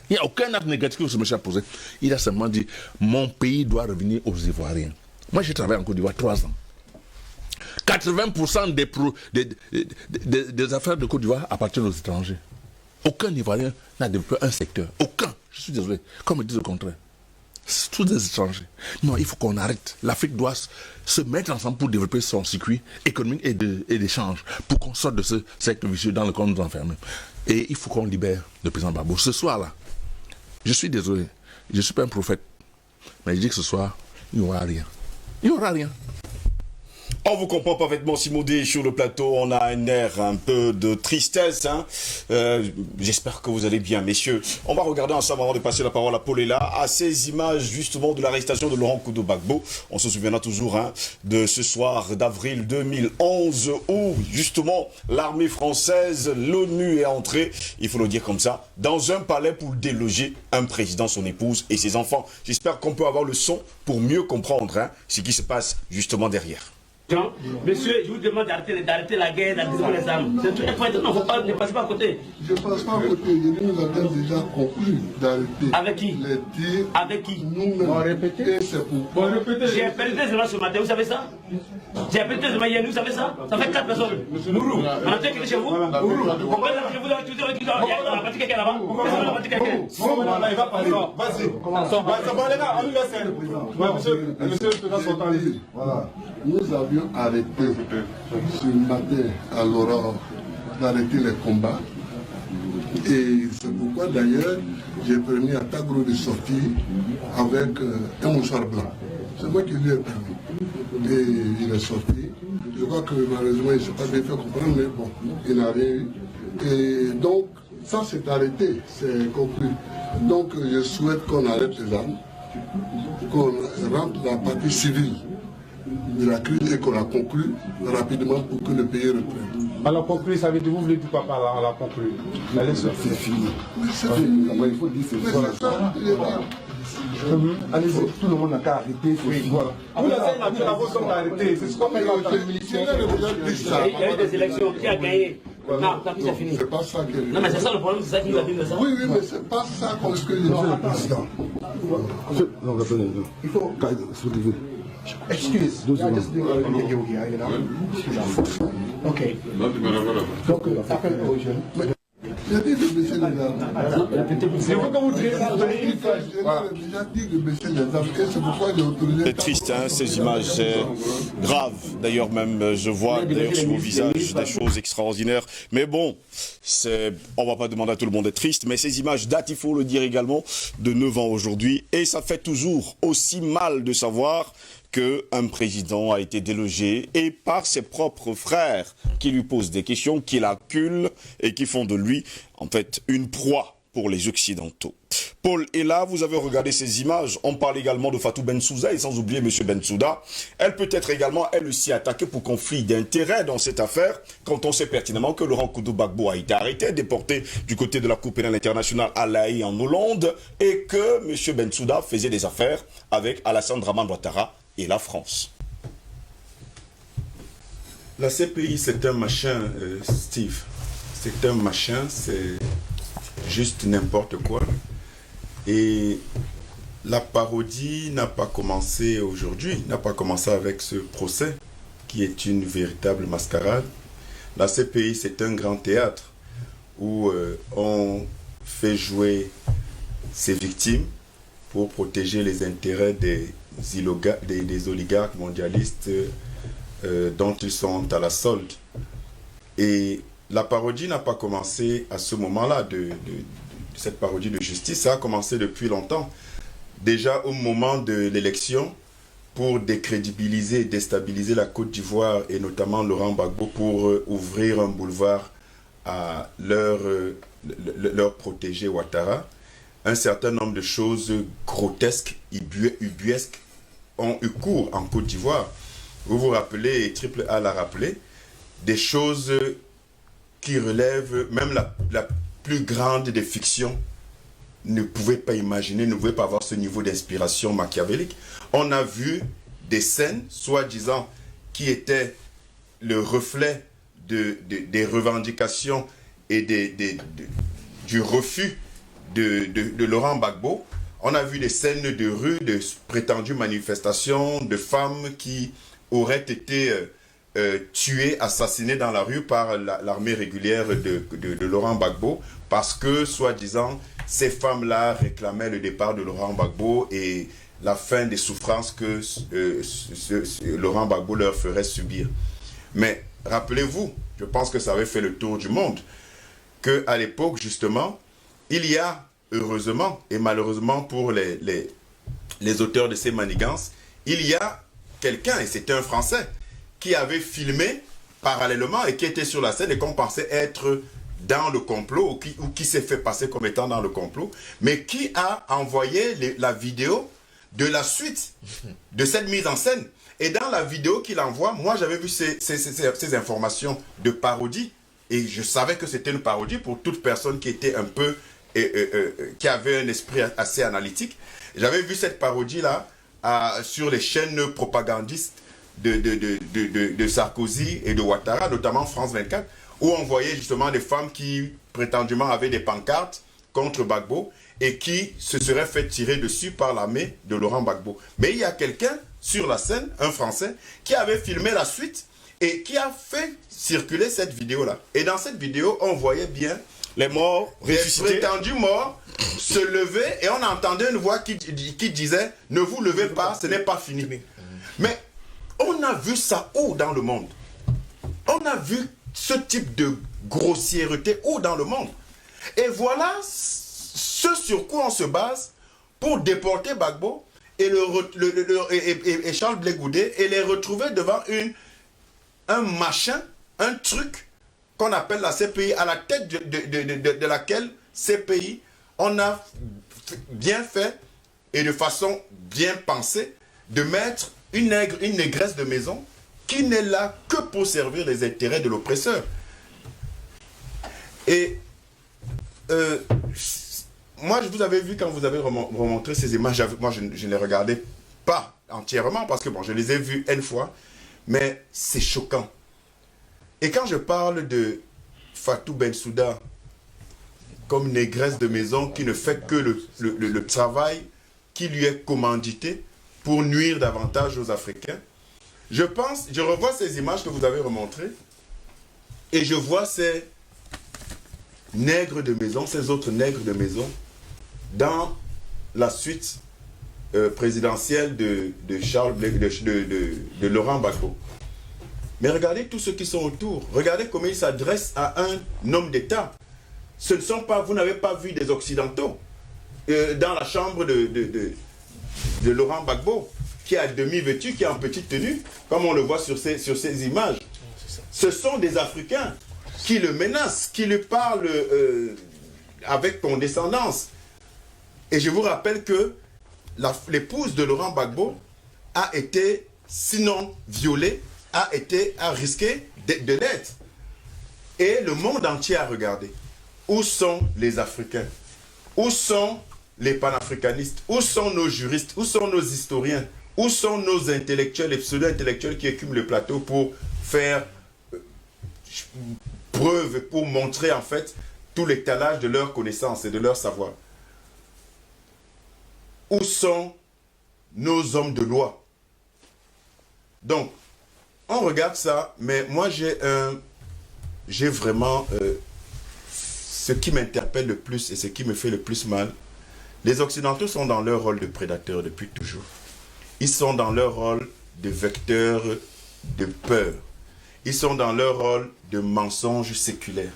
Il n'y a aucun acte négatif que ce monsieur a posé. Il a seulement dit mon pays doit revenir aux Ivoiriens. Moi j'ai travaillé en Côte d'Ivoire 3 ans. 80% des affaires de Côte d'Ivoire appartiennent aux étrangers. Aucun Ivoirien n'a développé un secteur. Aucun. Je suis désolé. Comme ils disent le contraire. C'est tous des étrangers. Non, il faut qu'on arrête. L'Afrique doit se mettre ensemble pour développer son circuit économique et d'échange, pour qu'on sorte de ce cercle vicieux dans lequel nous enfermons. Et il faut qu'on libère le président Gbagbo. Ce soir-là, je suis désolé, je ne suis pas un prophète, mais je dis que ce soir, il n'y aura rien. Il n'y aura rien. On vous comprend parfaitement, Simodé, sur le plateau. On a un air un peu de tristesse. Hein. J'espère que vous allez bien, messieurs. On va regarder ensemble, avant de passer la parole à Paul et là, à ces images justement de l'arrestation de Laurent Gbagbo. On se souviendra toujours de ce soir d'avril 2011 où justement l'armée française, l'ONU est entrée, il faut le dire comme ça, dans un palais pour déloger un président, son épouse et ses enfants. J'espère qu'on peut avoir le son pour mieux comprendre ce qui se passe justement derrière. Monsieur, je vous demande d'arrêter la guerre, d'arrêter les armes. C'est tout. Non, ne passez pas à côté. Je ne passe pas à côté. Nous avons déjà conclu d'arrêter. Avec qui? Les tirs. Avec qui? Nous-mêmes. On répété. C'est pourquoi. J'ai appelé des gens ce matin, vous savez ça? J'ai appelé des gens hier, vous savez ça? Ça fait 4 personnes. Nourou, on a fait quelque chez vous? Nourou, pourquoi vous avez tout dit? Il y a battu quelqu'un là-bas? Pourquoi vous avez battu quelqu'un? Il va parler. Vas-y. Commençons. Les gars, on lui laisse. Monsieur le président Sultan. Voilà. Nous avions arrêté ce matin à l'aurore d'arrêter les combats. Et c'est pourquoi d'ailleurs j'ai permis à Tagro de sortir avec un mouchoir blanc. C'est moi qui lui ai permis. Et il est sorti. Je crois que malheureusement il ne s'est pas bien fait comprendre, mais bon, il n'a rien eu. Et donc ça c'est arrêté, c'est conclu. Donc je souhaite qu'on arrête les armes, qu'on rentre dans la partie civile de la crise et qu'on la conclue rapidement pour que le pays reprenne. Alors conclure, ça veut dire, vous voulez dire quoi par là, on la conclue? C'est fini. C'est fini. Il faut dire c'est ça. Allez-y, tout le monde n'a qu'à arrêter. Oui, voilà. Vous les travaux sont arrêtés. C'est ce qu'on fait dans il y a eu des élections, qui a gagné? Non, tant pis, c'est fini. C'est pas ça que... Non, mais c'est ça le problème, c'est ça qui va dire ça. Oui, mais c'est pas ça qu'on ce que je dis. Non, attendez, il faut... Excuse. Ok. Donc, appelle aux jeunes. J'ai dit de baisser les armes. C'est vous que vous dites. J'ai dit de baisser les armes. Et c'est pourquoi j'ai autorisé... C'est triste, hein, ces images, c'est grave. D'ailleurs, même, je vois sur vos visages des choses extraordinaires. Mais bon, on va pas demander à tout le monde d'être triste, mais ces images datent, il faut le dire également, de 9 ans aujourd'hui. Et ça fait toujours aussi mal de savoir qu'un président a été délogé et par ses propres frères qui lui posent des questions, qui l'acculent et qui font de lui, en fait, une proie pour les Occidentaux. Paul est là, vous avez regardé ces images. On parle également de Fatou Bensouda et sans oublier M. Bensouda. Elle peut être également, elle aussi, attaquée pour conflit d'intérêts dans cette affaire, quand on sait pertinemment que Laurent Gbagbo a été arrêté, déporté du côté de la Cour pénale internationale à La Haye en Hollande et que M. Bensouda faisait des affaires avec Alassane Dramane Ouattara et la France. La CPI, c'est un machin, Steve. C'est un machin, c'est juste n'importe quoi. Et la parodie n'a pas commencé aujourd'hui, n'a pas commencé avec ce procès, qui est une véritable mascarade. La CPI, c'est un grand théâtre où on fait jouer ses victimes pour protéger les intérêts des oligarques mondialistes dont ils sont à la solde. Et la parodie n'a pas commencé à ce moment-là, cette parodie de justice, ça a commencé depuis longtemps. Déjà au moment de l'élection, pour décrédibiliser et déstabiliser la Côte d'Ivoire et notamment Laurent Gbagbo pour ouvrir un boulevard à leur protégé Ouattara, un certain nombre de choses grotesques, ubuesques ont eu cours en Côte d'Ivoire. Vous vous rappelez, et Triple A l'a rappelé, des choses qui relèvent, même la plus grande des fictions ne pouvait pas imaginer, ne pouvait pas avoir ce niveau d'inspiration machiavélique. On a vu des scènes, soi-disant, qui étaient le reflet des revendications et du refus de Laurent Gbagbo. On a vu des scènes de rue, de prétendues manifestations, de femmes qui auraient été tuées, assassinées dans la rue par l'armée régulière de Laurent Gbagbo, parce que, soi-disant, ces femmes-là réclamaient le départ de Laurent Gbagbo et la fin des souffrances que Laurent Gbagbo leur ferait subir. Mais rappelez-vous, je pense que ça avait fait le tour du monde, qu'à l'époque, justement, il y a, heureusement et malheureusement pour les auteurs de ces manigances, il y a quelqu'un, et c'était un Français, qui avait filmé parallèlement et qui était sur la scène et qu'on pensait être dans le complot ou qui s'est fait passer comme étant dans le complot, mais qui a envoyé la vidéo de la suite de cette mise en scène. Et dans la vidéo qu'il envoie, moi j'avais vu ces informations de parodie et je savais que c'était une parodie pour toute personne qui était un peu, qui avait un esprit assez analytique. J'avais vu cette parodie-là sur les chaînes propagandistes de Sarkozy et de Ouattara, notamment France 24, où on voyait justement des femmes qui prétendument avaient des pancartes contre Gbagbo et qui se seraient fait tirer dessus par l'armée de Laurent Gbagbo. Mais il y a quelqu'un sur la scène, un Français, qui avait filmé la suite et qui a fait circuler cette vidéo-là. Et dans cette vidéo, on voyait bien les morts, les prétendus morts se lever et on entendait une voix qui disait « Ne vous levez pas, ce n'est pas fini ». Mais on a vu ça où dans le monde? On a vu ce type de grossièreté où dans le monde? Et voilà ce sur quoi on se base pour déporter Gbagbo et Charles Blé Goudé et les retrouver devant un machin, un truc qu'on appelle la CPI, à la tête de laquelle CPI, on a bien fait et de façon bien pensée de mettre une négresse de maison qui n'est là que pour servir les intérêts de l'oppresseur. Et moi, je vous avais vu quand vous avez remontré ces images, moi je ne les regardais pas entièrement parce que bon, je les ai vues une fois, mais c'est choquant. Et quand je parle de Fatou Bensouda comme négresse de maison qui ne fait que le travail qui lui est commandité pour nuire davantage aux Africains, je revois ces images que vous avez remontrées et je vois ces nègres de maison, ces autres nègres de maison dans la suite présidentielle de Charles Blé, de Laurent Gbagbo. Mais regardez tous ceux qui sont autour. Regardez comment ils s'adressent à un homme d'État. Ce ne sont pas, vous n'avez pas vu des Occidentaux dans la chambre de Laurent Gbagbo, qui est à demi vêtu, qui est en petite tenue, comme on le voit sur ces images. Ce sont des Africains qui le menacent, qui lui parlent avec condescendance. Et je vous rappelle que l'épouse de Laurent Gbagbo a été, sinon violée, a risqué de l'être. Et le monde entier a regardé. Où sont les Africains? Où sont les panafricanistes? Où sont nos juristes? Où sont nos historiens? Où sont nos intellectuels et pseudo-intellectuels qui écument le plateau pour faire preuve, pour montrer en fait tout l'étalage de leurs connaissances et de leur savoir? Où sont nos hommes de loi? Donc, on regarde ça, mais moi j'ai vraiment ce qui m'interpelle le plus et ce qui me fait le plus mal. Les Occidentaux sont dans leur rôle de prédateurs depuis toujours. Ils sont dans leur rôle de vecteurs de peur. Ils sont dans leur rôle de mensonges séculaires.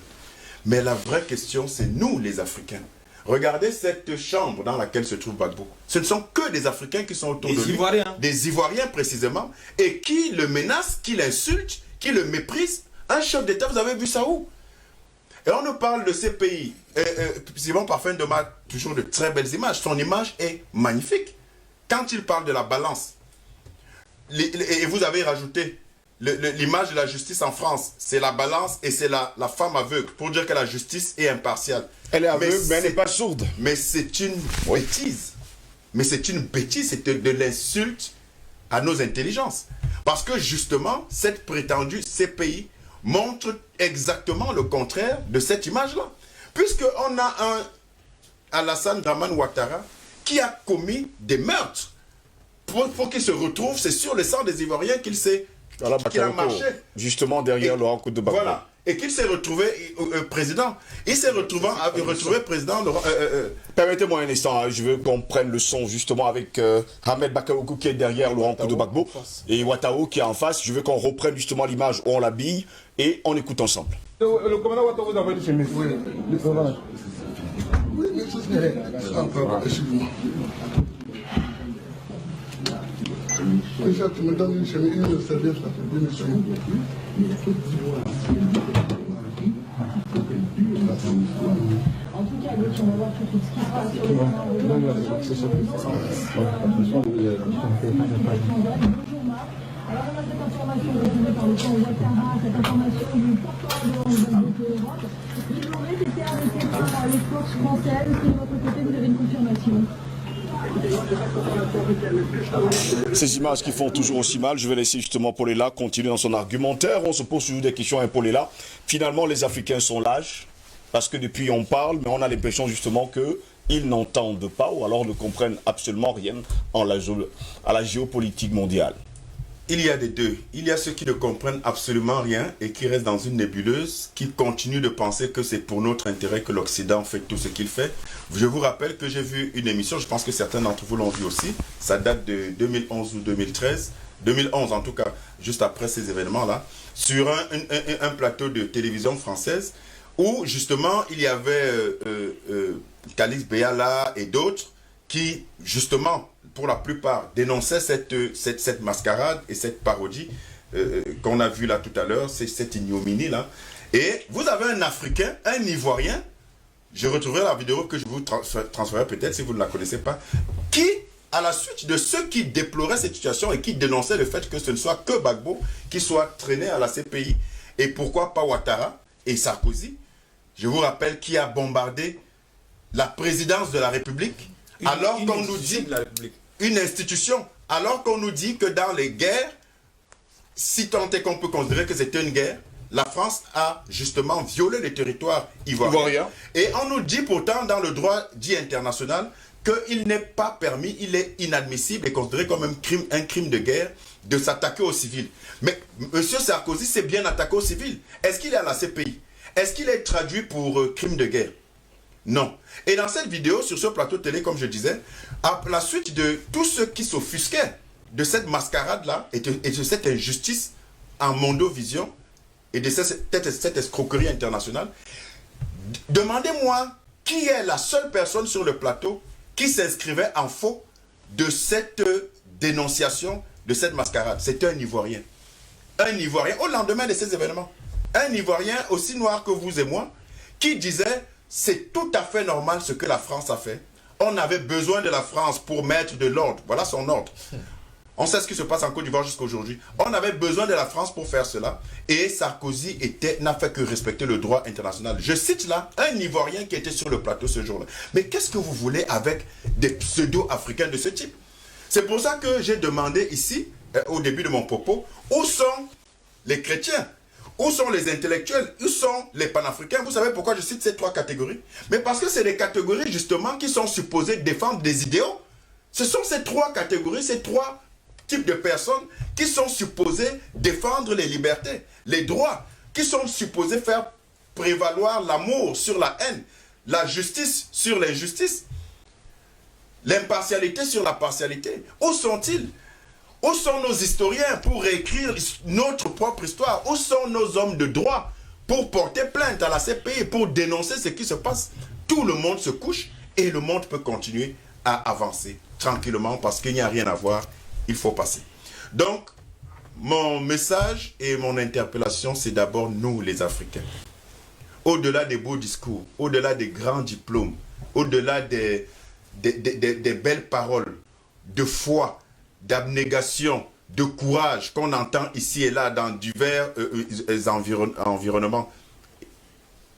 Mais la vraie question, c'est nous les Africains. Regardez cette chambre dans laquelle se trouve Gbagbo. Ce ne sont que des Africains qui sont autour de lui. Des Ivoiriens. Des Ivoiriens précisément. Et qui le menacent, qui l'insultent, qui le méprisent. Un chef d'État, vous avez vu ça où? Et on nous parle de ces pays. Simon Parfum demande toujours de très belles images. Son image est magnifique. Quand il parle de la balance, et vous avez rajouté l'image de la justice en France, c'est la balance et c'est la femme aveugle, pour dire que la justice est impartiale. Elle est aveugle, mais elle n'est pas sourde. Mais c'est une bêtise. Mais c'est une bêtise, c'est de l'insulte à nos intelligences. Parce que justement, cette prétendue CPI montre exactement le contraire de cette image-là. Puisqu'on a un Alassane Dramane Ouattara qui a commis des meurtres. Pour qu'il se retrouve, c'est sur le sang des Ivoiriens qu'il a marché. Justement derrière Laurent Gbagbo. Voilà. Et qu'il s'est retrouvé président. Il s'est retrouvé président. Permettez-moi un instant, hein, je veux qu'on prenne le son justement avec Ahmed Bakayoko qui est derrière Laurent Gbagbo et Ouattao qui est en face. Je veux qu'on reprenne justement l'image où on l'habille et on écoute ensemble. Le commandant Ouattao vous a envoyé chez nous. Oui, le commandant. Oui, mais c'est encore, excusez-moi. Déjà, tu me donnes une chemise, une serviette, ça fait bien, monsieur. En tout cas, on va voir tout de suite ce qui se passe sur le terrain. Bonjour Marc. Alors on a cette information retrouvée par le camp Ouattara, cette information du porte-parole de l'Europe. Il aurait été arrêté par les forces françaises. De votre côté, vous avez une confirmation? Ces images qui font toujours aussi mal, je vais laisser justement Polela continuer dans son argumentaire. On se pose toujours des questions à Polela. Finalement, les Africains sont lâches, parce que depuis on parle, mais on a l'impression justement qu'ils n'entendent pas ou alors ne comprennent absolument rien à la géopolitique mondiale. Il y a des deux. Il y a ceux qui ne comprennent absolument rien et qui restent dans une nébuleuse, qui continuent de penser que c'est pour notre intérêt que l'Occident fait tout ce qu'il fait. Je vous rappelle que j'ai vu une émission, je pense que certains d'entre vous l'ont vu aussi, ça date de 2011 ou 2013, 2011 en tout cas, juste après ces événements-là, sur un plateau de télévision française, où justement il y avait Khalid Béala et d'autres qui justement, pour la plupart, dénonçaient cette mascarade et cette parodie qu'on a vue là tout à l'heure, cette ignominie là. Et vous avez un Africain, un Ivoirien, je retrouverai la vidéo que je vous transférerai peut-être si vous ne la connaissez pas, qui, à la suite de ceux qui déploraient cette situation et qui dénonçaient le fait que ce ne soit que Gbagbo qui soit traîné à la CPI, et pourquoi pas Ouattara et Sarkozy, je vous rappelle qui a bombardé la présidence de la République, alors qu'on nous dit une institution, alors qu'on nous dit que dans les guerres, si tant est qu'on peut considérer que c'était une guerre, la France a justement violé les territoires ivoiriens. Et on nous dit pourtant dans le droit dit international qu'il n'est pas permis, il est inadmissible et considéré comme un crime de guerre de s'attaquer aux civils. Mais M. Sarkozy s'est bien attaqué aux civils. Est-ce qu'il est à la CPI? Est-ce qu'il est traduit pour crime de guerre? Non. Et dans cette vidéo, sur ce plateau télé, comme je disais, à la suite de tous ceux qui s'offusquaient de cette mascarade-là et de cette injustice en mondovision et de cette escroquerie internationale, demandez-moi qui est la seule personne sur le plateau qui s'inscrivait en faux de cette dénonciation de cette mascarade. C'était un Ivoirien. Un Ivoirien, au lendemain de ces événements. Un Ivoirien aussi noir que vous et moi, qui disait... C'est tout à fait normal ce que la France a fait. On avait besoin de la France pour mettre de l'ordre. Voilà son ordre. On sait ce qui se passe en Côte d'Ivoire jusqu'à aujourd'hui. On avait besoin de la France pour faire cela. Et Sarkozy n'a fait que respecter le droit international. Je cite là un Ivoirien qui était sur le plateau ce jour-là. Mais qu'est-ce que vous voulez avec des pseudo-africains de ce type? C'est pour ça que j'ai demandé ici, au début de mon propos, où sont les chrétiens? Où sont les intellectuels? Où sont les panafricains? Vous savez pourquoi je cite ces trois catégories? Mais parce que c'est des catégories justement qui sont supposées défendre des idéaux. Ce sont ces trois catégories, ces trois types de personnes qui sont supposées défendre les libertés, les droits, qui sont supposées faire prévaloir l'amour sur la haine, la justice sur l'injustice, l'impartialité sur la partialité. Où sont-ils? Où sont nos historiens pour réécrire notre propre histoire? Où sont nos hommes de droit pour porter plainte à la CPI, pour dénoncer ce qui se passe? Tout le monde se couche et le monde peut continuer à avancer tranquillement parce qu'il n'y a rien à voir, il faut passer. Donc, mon message et mon interpellation, c'est d'abord nous les Africains. Au-delà des beaux discours, au-delà des grands diplômes, au-delà des belles paroles, de foi, d'abnégation, de courage qu'on entend ici et là dans divers environnements,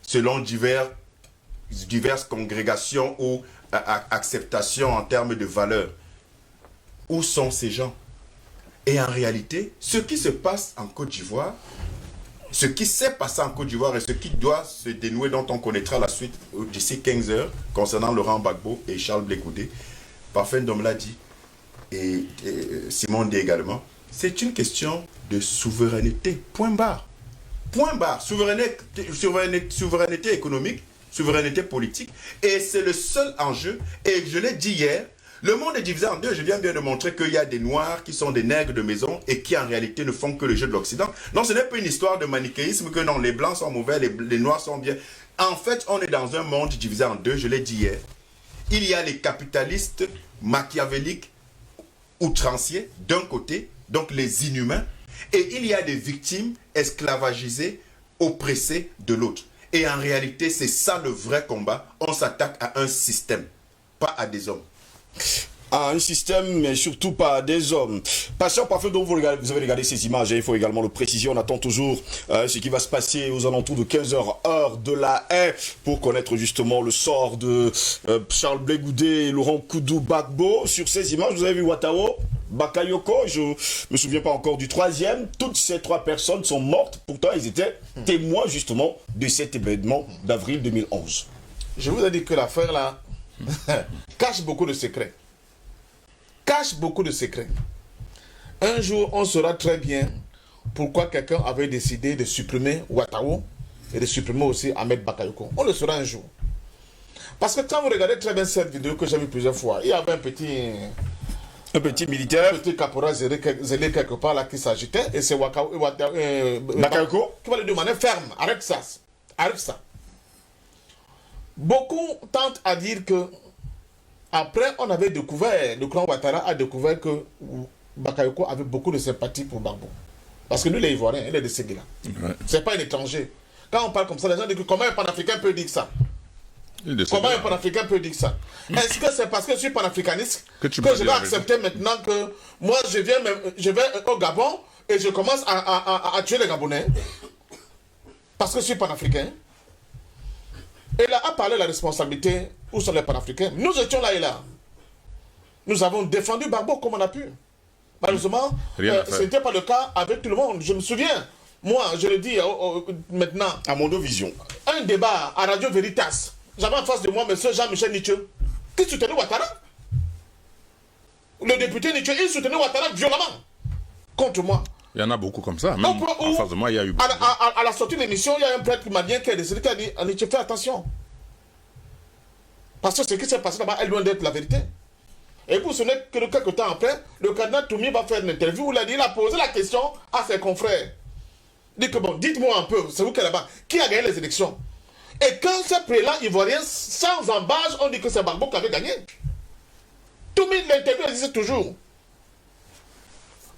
selon diverses congrégations ou acceptations en termes de valeurs. Où sont ces gens? Et en réalité, ce qui se passe en Côte d'Ivoire, ce qui s'est passé en Côte d'Ivoire et ce qui doit se dénouer, dont on connaîtra la suite d'ici 15 heures, concernant Laurent Gbagbo et Charles Blé Goudé, Parfait Ndom l'a dit, et Simon dit également, c'est une question de souveraineté, point barre. Point barre, souveraineté économique, souveraineté politique, et c'est le seul enjeu, et je l'ai dit hier, le monde est divisé en deux, je viens bien de montrer qu'il y a des noirs qui sont des nègres de maison, et qui en réalité ne font que le jeu de l'Occident. Non, ce n'est pas une histoire de manichéisme, que non, les blancs sont mauvais, les noirs sont bien. En fait, on est dans un monde divisé en deux, je l'ai dit hier. Il y a les capitalistes machiavéliques, outranciers d'un côté, donc les inhumains, et il y a des victimes esclavagisées, oppressées de l'autre. Et en réalité, c'est ça le vrai combat. On s'attaque à un système, pas à des hommes. à un système, mais surtout pas à des hommes. Patient, parfait, donc vous avez regardé ces images, et il faut également le préciser, on attend toujours ce qui va se passer aux alentours de 15h heure de la haie pour connaître justement le sort de Charles Blé Goudé et Laurent Koudou Gbagbo. Sur ces images, vous avez vu Ouattara, Bakayoko, je me souviens pas encore du troisième. Toutes ces trois personnes sont mortes, pourtant ils étaient témoins justement de cet événement d'avril 2011. Je vous ai dit que l'affaire là cache beaucoup de secrets. Cache beaucoup de secrets. Un jour, on saura très bien pourquoi quelqu'un avait décidé de supprimer Ouattara et de supprimer aussi Ahmed Bakayoko. On le saura un jour. Parce que quand vous regardez très bien cette vidéo que j'ai vue plusieurs fois, il y avait un petit militaire, un petit caporal zélé quelque part là qui s'agitait, et c'est Bakayoko qui va lui demander ferme, arrête ça. Arrête ça. Beaucoup tentent à dire que après on avait découvert, le clan Ouattara a découvert que Bakayoko avait beaucoup de sympathie pour Gbagbo. Parce que lui, il est ivoirien, il est de Séguila. Ouais. C'est pas un étranger. Quand on parle comme ça, les gens disent que comment un panafricain peut dire ça? Comment un panafricain peut dire ça? Est-ce que c'est parce que je suis panafricaniste que je vais accepter maintenant que moi je vais au Gabon et je commence à tuer les Gabonais? Parce que je suis panafricain? Et là, à parler de la responsabilité, où sont les panafricains? Nous étions là et là. Nous avons défendu Gbagbo comme on a pu. Malheureusement, ce n'était pas le cas avec tout le monde. Je me souviens, moi, je le dis maintenant, à Mondovision, un débat à Radio Veritas. J'avais en face de moi M. Jean-Michel Nietzsche, qui soutenait Ouattara. Le député Nietzsche, il soutenait Ouattara violemment contre moi. Il y en a beaucoup comme ça. Même en face de moi, il y a eu beaucoup. À la sortie de l'émission, il y a un prêtre malien qui a décidé, qui a dit à Nietzsche, fais attention. Parce que ce qui s'est passé là-bas est loin d'être la vérité. Et vous savez que quelques temps après, le cardinal Toumi va faire une interview où il a posé la question à ses confrères. Il dit que bon, dites-moi un peu, c'est vous qui êtes là-bas, qui a gagné les élections? Et quand ces prélats ivoiriens, sans embâche, on dit que c'est Gbagbo qui avait gagné. Toumi, l'interview existe toujours.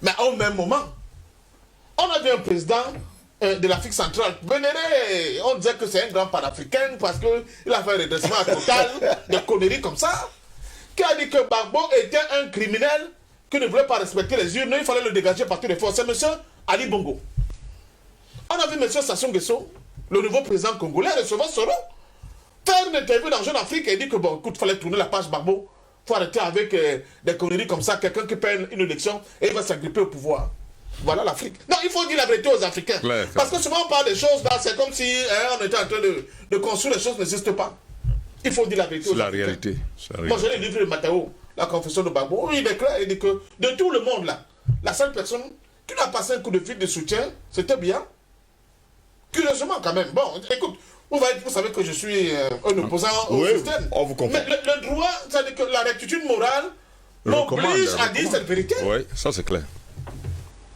Mais au même moment, on avait un président de l'Afrique centrale vénéré. On disait que c'est un grand panafricain parce qu'il a fait un redressement total, des conneries comme ça. Qui a dit que Gbagbo était un criminel qui ne voulait pas respecter les urnes, il fallait le dégager par toutes les forces. C'est M. Ali Bongo. On a vu M. Sassou Nguesso, le nouveau président congolais, recevoir Soro, faire une interview dans Jeune Afrique et dire que bon, écoute, il fallait tourner la page Gbagbo, il faut arrêter avec des conneries comme ça, quelqu'un qui perd une élection et il va s'agripper au pouvoir. Voilà l'Afrique. Non, il faut dire la vérité aux Africains. Ouais, parce que souvent on parle des choses, c'est comme si on était en train de construire les choses qui n'existent pas. Il faut dire la vérité aux Africains. C'est la réalité. Moi, j'ai lu le livre de Mathéo, la confession de Gbagbo. Il est clair, il dit que de tout le monde là, la seule personne qui a passé un coup de fil de soutien, c'était bien. Curieusement quand même. Bon, écoute, vous savez que je suis un opposant au système. On vous comprend. Mais le droit, c'est-à-dire que la rectitude morale m'oblige à dire cette vérité. Oui, ça c'est clair.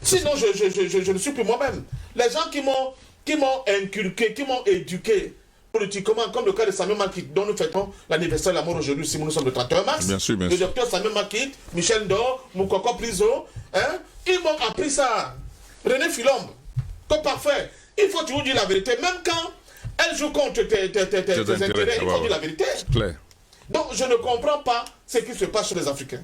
Sinon, je ne suis plus moi-même. Les gens qui m'ont inculqué, qui m'ont éduqué politiquement, comme le cas de Samuel Makit, dont nous fêtons l'anniversaire de la mort aujourd'hui, si nous sommes le 31 mars. Bien sûr, bien sûr. Le docteur Samuel Makit, Michel Ndor, Moukoko Priso, ils m'ont appris ça. René Filombe, comme parfait. Il faut toujours dire la vérité, même quand elle joue contre tes intérêts, il faut dire la vérité. Clair. Donc, je ne comprends pas ce qui se passe chez les Africains.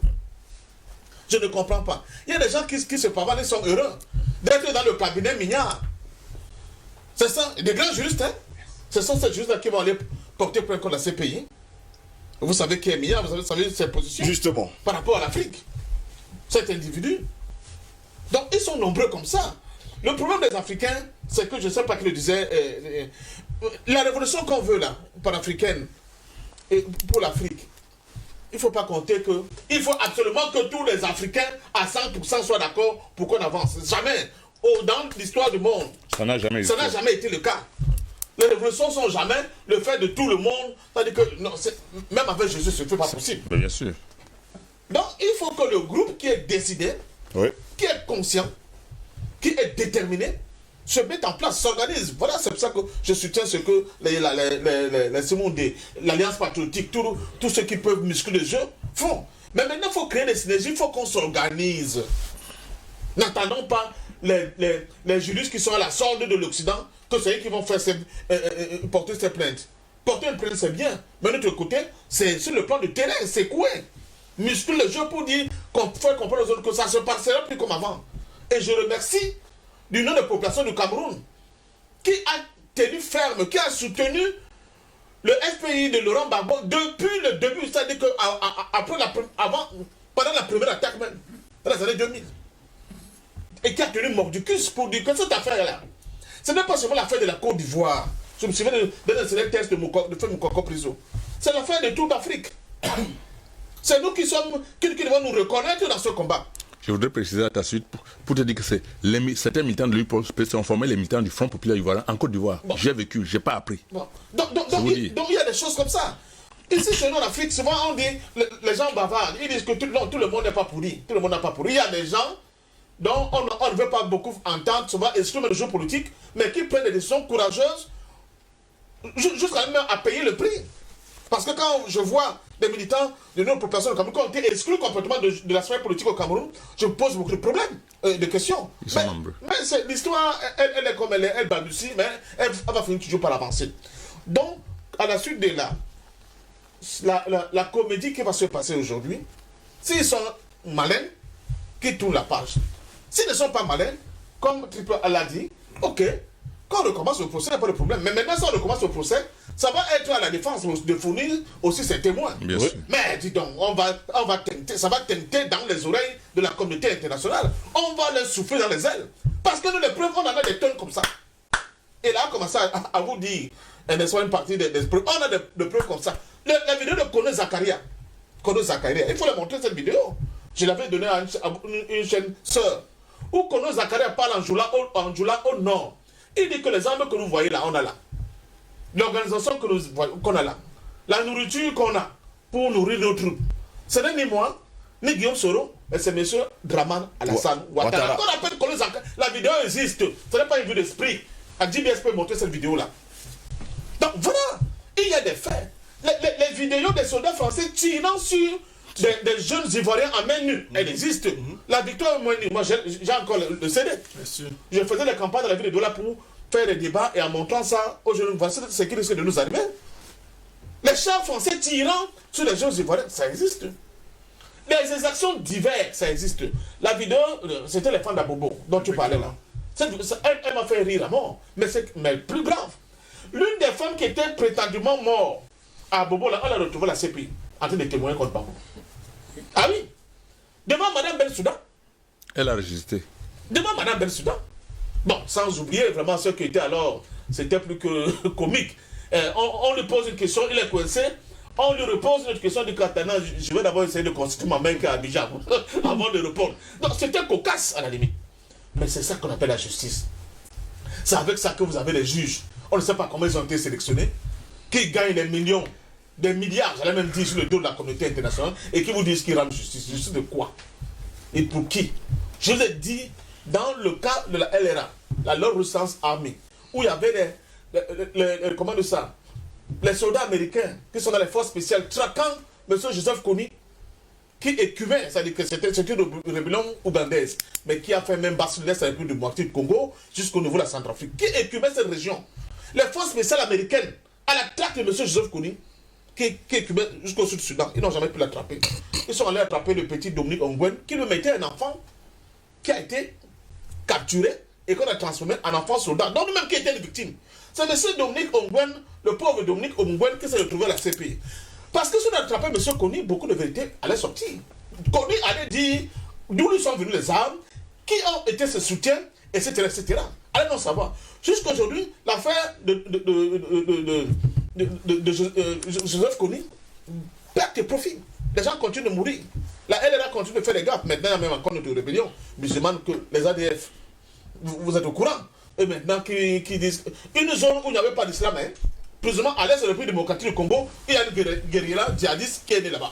Je ne comprends pas. Il y a des gens qui se parlent, ils sont heureux d'être dans le cabinet Mignard. C'est ça, des grands juristes, hein. Ce sont ces juristes qui vont aller porter plainte contre la CPI. Vous savez qui est Mignard, vous savez ses positions. Justement. Par rapport à l'Afrique. Cet individu. Donc, ils sont nombreux comme ça. Le problème des Africains, c'est que je ne sais pas qui le disait, la révolution qu'on veut là, panafricaine, pour l'Afrique, il ne faut pas compter que... Il faut absolument que tous les Africains à 100% soient d'accord pour qu'on avance. Jamais. Dans l'histoire du monde, ça n'a jamais été le cas. Les révolutions ne sont jamais le fait de tout le monde. C'est-à-dire que non, même avec Jésus, ce n'est pas possible. Bien sûr. Donc, il faut que le groupe qui est décidé, qui est conscient, qui est déterminé, se mette en place, s'organise. Voilà, c'est pour ça que je soutiens ce que l'Alliance patriotique, tous ceux qui peuvent muscler le jeu, font. Mais maintenant, il faut créer des synergies, il faut qu'on s'organise. N'attendons pas les juristes qui sont à la solde de l'Occident, que c'est eux qui vont faire porter ces plaintes. Porter une plainte, c'est bien. Mais de l'autre côté, c'est sur le plan du terrain, c'est quoi? muscle le jeu pour dire qu'on fait comprendre aux autres que ça se passera plus comme avant. Et je remercie du nom de population du Cameroun qui a tenu ferme, qui a soutenu le FPI de Laurent Gbagbo depuis le début, c'est-à-dire que pendant la première attaque même, dans les années 2000. Et qui a tenu mordicus pour dire que cette affaire-là, ce n'est pas seulement l'affaire de la Côte d'Ivoire. Je me souviens d'un seul texte de Moukoko Priso. C'est l'affaire de toute l'Afrique. C'est nous qui devons nous reconnaître dans ce combat. Je voudrais préciser à ta suite pour te dire que certains militants de l'UPOS sont formés les militants du Front Populaire Ivoirien en Côte d'Ivoire. Bon. J'ai vécu, j'ai pas appris. Bon. Donc il y a des choses comme ça. Ici, chez nous en Afrique, souvent on dit, les gens bavardent, ils disent que tout le monde n'est pas pourri. Tout le monde n'est pas pourri. Il y a des gens dont on ne veut pas beaucoup entendre, souvent exprimer le jeu politique, mais qui prennent des décisions courageuses jusqu'à même à payer le prix. Parce que quand je vois des militants de notre population au Cameroun qui ont été exclus complètement de la sphère politique au Cameroun, je me pose beaucoup de problèmes, de questions. Ils sont nombreux. Mais l'histoire, elle est comme elle balbutie, mais elle va finir toujours par avancer. Donc, à la suite de la comédie qui va se passer aujourd'hui, s'ils sont malins, qu'ils tournent la page. S'ils ne sont pas malins, comme Triple l'a dit, ok, quand on recommence le procès, il n'y a pas de problème. Mais maintenant, si on recommence le procès, ça va être à la défense de fournir aussi ses témoins. Bien sûr. Mais dis donc, ça va tenter dans les oreilles de la communauté internationale. On va leur souffler dans les ailes. Parce que nous, les preuves, on en a des tonnes comme ça. Et là, on commence à vous dire, et soit une partie des preuves. On a des preuves comme ça. La vidéo de Kono Zakaria. Il faut leur montrer cette vidéo. Je l'avais donnée à une chaîne sœur. Où Kono Zakaria parle en Joula au nord. Il dit que les armes que nous voyons là, on a là. L'organisation qu'on a là. La nourriture qu'on a pour nourrir nos troupes. Ce n'est ni moi, ni Guillaume Soro, mais c'est M. Draman Alassane Ouattara. Qu'on appelle Kono Zakaria. La vidéo existe. Ce n'est pas une vue d'esprit. DBS peut montrer cette vidéo-là. Donc voilà, il y a des faits. Les vidéos des soldats français tirant sur des jeunes Ivoiriens en main nue, elles existent. La victoire en main nue, moi j'ai encore le CD. Je faisais les campagnes de la ville de Douala pour faire des débats et en montrant ça aux jeunes, voici ce qui risque de nous arriver. Les chars français tirant sur les jeunes Ivoiriens, ça existe. Les exactions diverses, ça existe. La vidéo, c'était les femmes d'Abobo dont tu parlais là. Elle m'a fait rire à mort, mais plus grave. L'une des femmes qui était prétendument morte à Bobo, là, on a retrouvé la CPI en train de témoigner contre Bambo. Ah oui, devant Mme Bensouda. Elle a résisté. Devant Mme Bensouda. Bon, sans oublier vraiment ceux qui étaient alors, c'était plus que comique. On lui pose une question, il est coincé. On lui repose une autre question du Katana. Je vais d'abord essayer de constituer ma main à Abidjan avant de répondre. Donc c'était cocasse à la limite. Mais c'est ça qu'on appelle la justice. C'est avec ça que vous avez les juges. On ne sait pas comment ils ont été sélectionnés. Qui gagnent des millions, des milliards, j'allais même dire sur le dos de la communauté internationale, et qui vous disent qu'ils rendent justice. Justice de quoi? Et pour qui? Je vous ai dit, dans le cas de la LRA, la Lord Resistance Army, où il y avait comment dire ça? Les soldats américains qui sont dans les forces spéciales, traquant M. Joseph Kony, qui écumait, c'est-à-dire que c'était une rébellion ougandaise, mais qui a fait même basculer sa république de moitié du Congo jusqu'au niveau de la Centrafrique, qui écumait cette région. Les forces spéciales américaines, à la traque de M. Joseph Kony, qui écumait jusqu'au sud du Soudan, ils n'ont jamais pu l'attraper. Ils sont allés attraper le petit Dominique Ongwen, qui lui mettait un enfant qui a été capturé et qu'on a transformé en enfant soldat, donc lui-même qui était une victime. C'est M. Dominique Ongwen, le pauvre Dominique Ongwen, qui s'est retrouvé à la CPI. Parce que si on attrapait M. Kony, beaucoup de vérités allaient sortir. Kony allait dire d'où lui sont venus les armes, qui ont été ses soutiens, etc. etc. Allez non savoir. Jusqu'aujourd'hui, l'affaire de Joseph Kony perd tes profits. Les gens continuent de mourir. La LRA continue de faire des gaffes. Maintenant, il y a même encore notre rébellion musulmane que les ADF, vous êtes au courant. Et maintenant, qui disent une zone où il n'y avait pas d'islam, hein, plus ou moins à l'est de la République démocratique du Congo, il y a une guérilla djihadiste qui est née là-bas.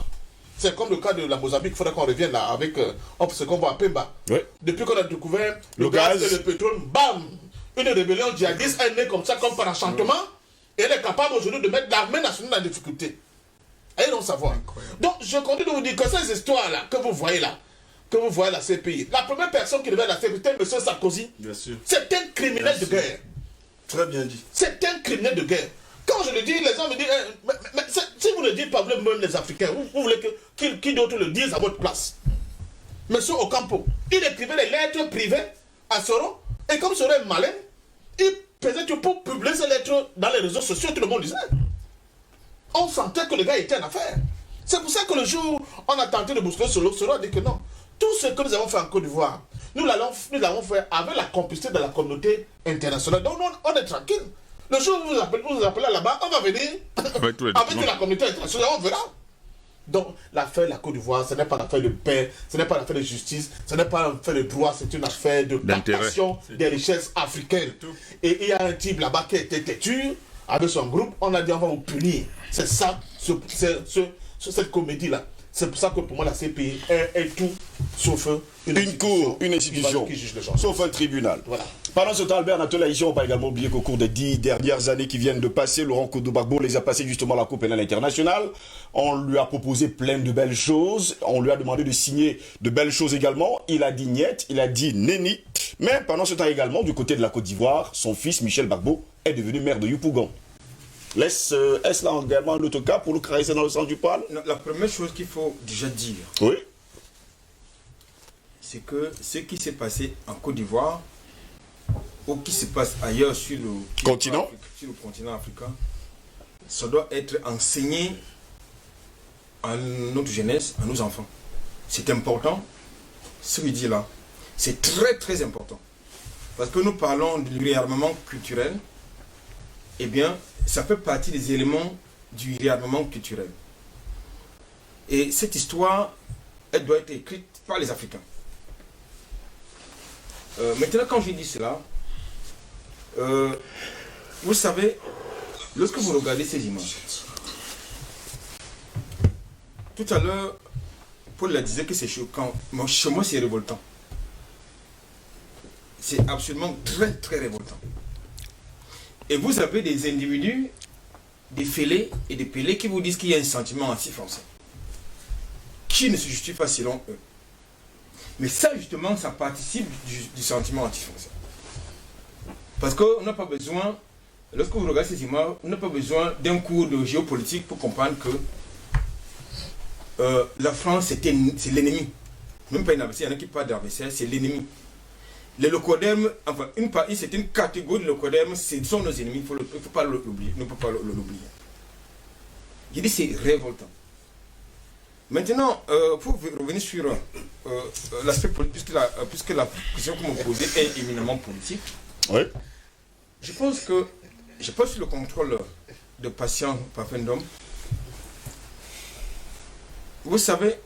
C'est comme le cas de la Mozambique, il faudrait qu'on revienne là avec ce qu'on voit à Pemba. Oui. Depuis qu'on a découvert le gaz et le pétrole, bam! Une rébellion djihadiste est née comme ça, comme par enchantement, et elle est capable aujourd'hui de mettre l'armée nationale en difficulté. Et non savoir. Donc je continue de vous dire que ces histoires-là, que vous voyez là, la CPI, la première personne qui devait la CPI, c'était M. Sarkozy. Bien sûr. C'est un criminel de guerre. Très bien dit. C'est un criminel de guerre. Quand je le dis, les gens me disent, mais Si vous ne dites pas, vous voulez même les Africains, vous voulez qui d'autre le dise à votre place. Monsieur Ocampo, il écrivait des lettres privées à Soro, et comme Soro est malin, il faisait tout pour publier ces lettres dans les réseaux sociaux, tout le monde disait. On sentait que le gars était en affaire. C'est pour ça que le jour où on a tenté de bousculer Soro, Soro a dit que non. Tout ce que nous avons fait en Côte d'Ivoire, nous l'avons fait avec la complicité de la communauté internationale. Donc on est tranquille. Le jour où vous vous appelez là-bas, on va venir avec la communauté internationale, on verra. Donc l'affaire de la Côte d'Ivoire, ce n'est pas une affaire de paix, ce n'est pas une affaire de justice, ce n'est pas une affaire de droit, c'est une affaire de captation des richesses africaines. Et il y a un type là-bas qui a été têtu avec son groupe, on a dit on va vous punir. C'est ça, cette comédie-là. C'est pour ça que pour moi la CPI est tout sauf une cour, une institution, qui juge les gens. Sauf un tribunal. Voilà. Pendant ce temps, Albert Nathalie Haïtien, on ne va pas également oublier qu'au cours des 10 dernières années qui viennent de passer, Laurent Gbagbo les a passés justement à la Cour pénale internationale. On lui a proposé plein de belles choses. On lui a demandé de signer de belles choses également. Il a dit niet, il a dit neni. Mais pendant ce temps également, du côté de la Côte d'Ivoire, son fils Michel Gbagbo est devenu maire de Yopougon. Est-ce là également un autre cas pour le caresser dans le sens du poil? La première chose qu'il faut déjà dire, oui, c'est que ce qui s'est passé en Côte d'Ivoire, ou qui se passe ailleurs sur le continent africain, ça doit être enseigné à notre jeunesse, à nos enfants. C'est important, ce que je dis là. C'est très très important. Parce que nous parlons du réarmement culturel, eh bien, ça fait partie des éléments du réarmement culturel. Et cette histoire, elle doit être écrite par les Africains. Maintenant, quand je dis cela, vous savez, lorsque vous regardez ces images, tout à l'heure, Paul a disait que c'est choquant. Mais chez moi, c'est révoltant. C'est absolument très, très révoltant. Et vous avez des individus, des fêlés et des pélés qui vous disent qu'il y a un sentiment anti-français, qui ne se justifie pas selon eux. Mais ça, justement, ça participe du sentiment anti-français. Parce qu'on n'a pas besoin, lorsque vous regardez ces images, on n'a pas besoin d'un cours de géopolitique pour comprendre que la France, c'est l'ennemi. Même pas un adversaire, il y en a qui parlent d'adversaire, c'est l'ennemi. Les locodermes, enfin, c'est une catégorie de locodermes, ce sont nos ennemis, il ne faut pas l'oublier. Ne peut pas l'oublier. Je dis c'est révoltant. Maintenant, pour revenir sur l'aspect politique, puisque la question que vous me posez est éminemment politique, oui. Je pense que, je pense sur le contrôle de patient Pafendom. Vous savez,